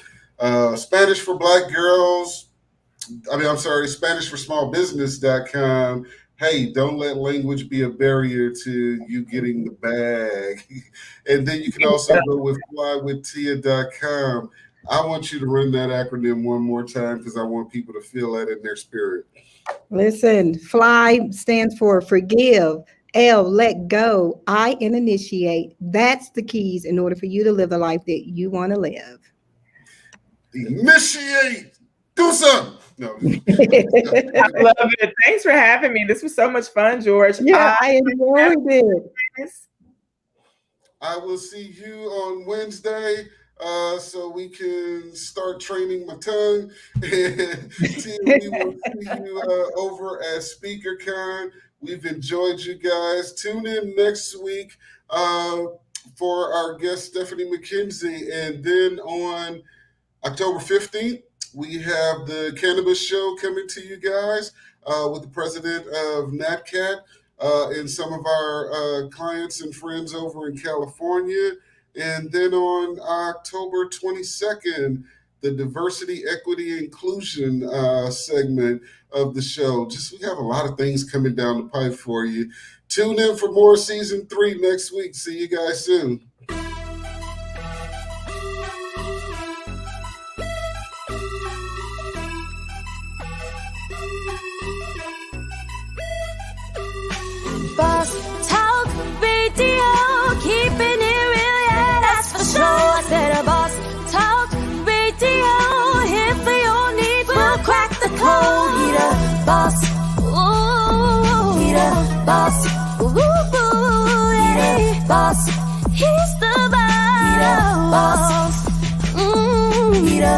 Spanish for Black girls. SpanishForSmallBusiness.com. Hey, don't let language be a barrier to you getting the bag. And then you can also go with flywithtia.com. I want you to run that acronym one more time because I want people to feel that in their spirit. Listen, FLY stands for forgive, L, let go, I, and initiate. That's the keys in order for you to live the life that you want to live. Initiate. Do something. No. I love it. Thanks for having me. This was so much fun, George. Yeah, I enjoyed it. I will see you on Wednesday so we can start training my tongue. And we will see you over at SpeakerCon. We've enjoyed you guys. Tune in next week for our guest, Stephanie McKenzie. And then on October 15th, we have the Cannabis Show coming to you guys with the president of NatCat and some of our clients and friends over in California. And then on October 22nd, the Diversity, Equity, Inclusion segment of the show. We have a lot of things coming down the pipe for you. Tune in for more season 3 next week. See you guys soon. Boss Talk Radio, keeping it real. boss. Ooh, he the boss. Ooh, yeah, boss. He's the boss. He the boss. He the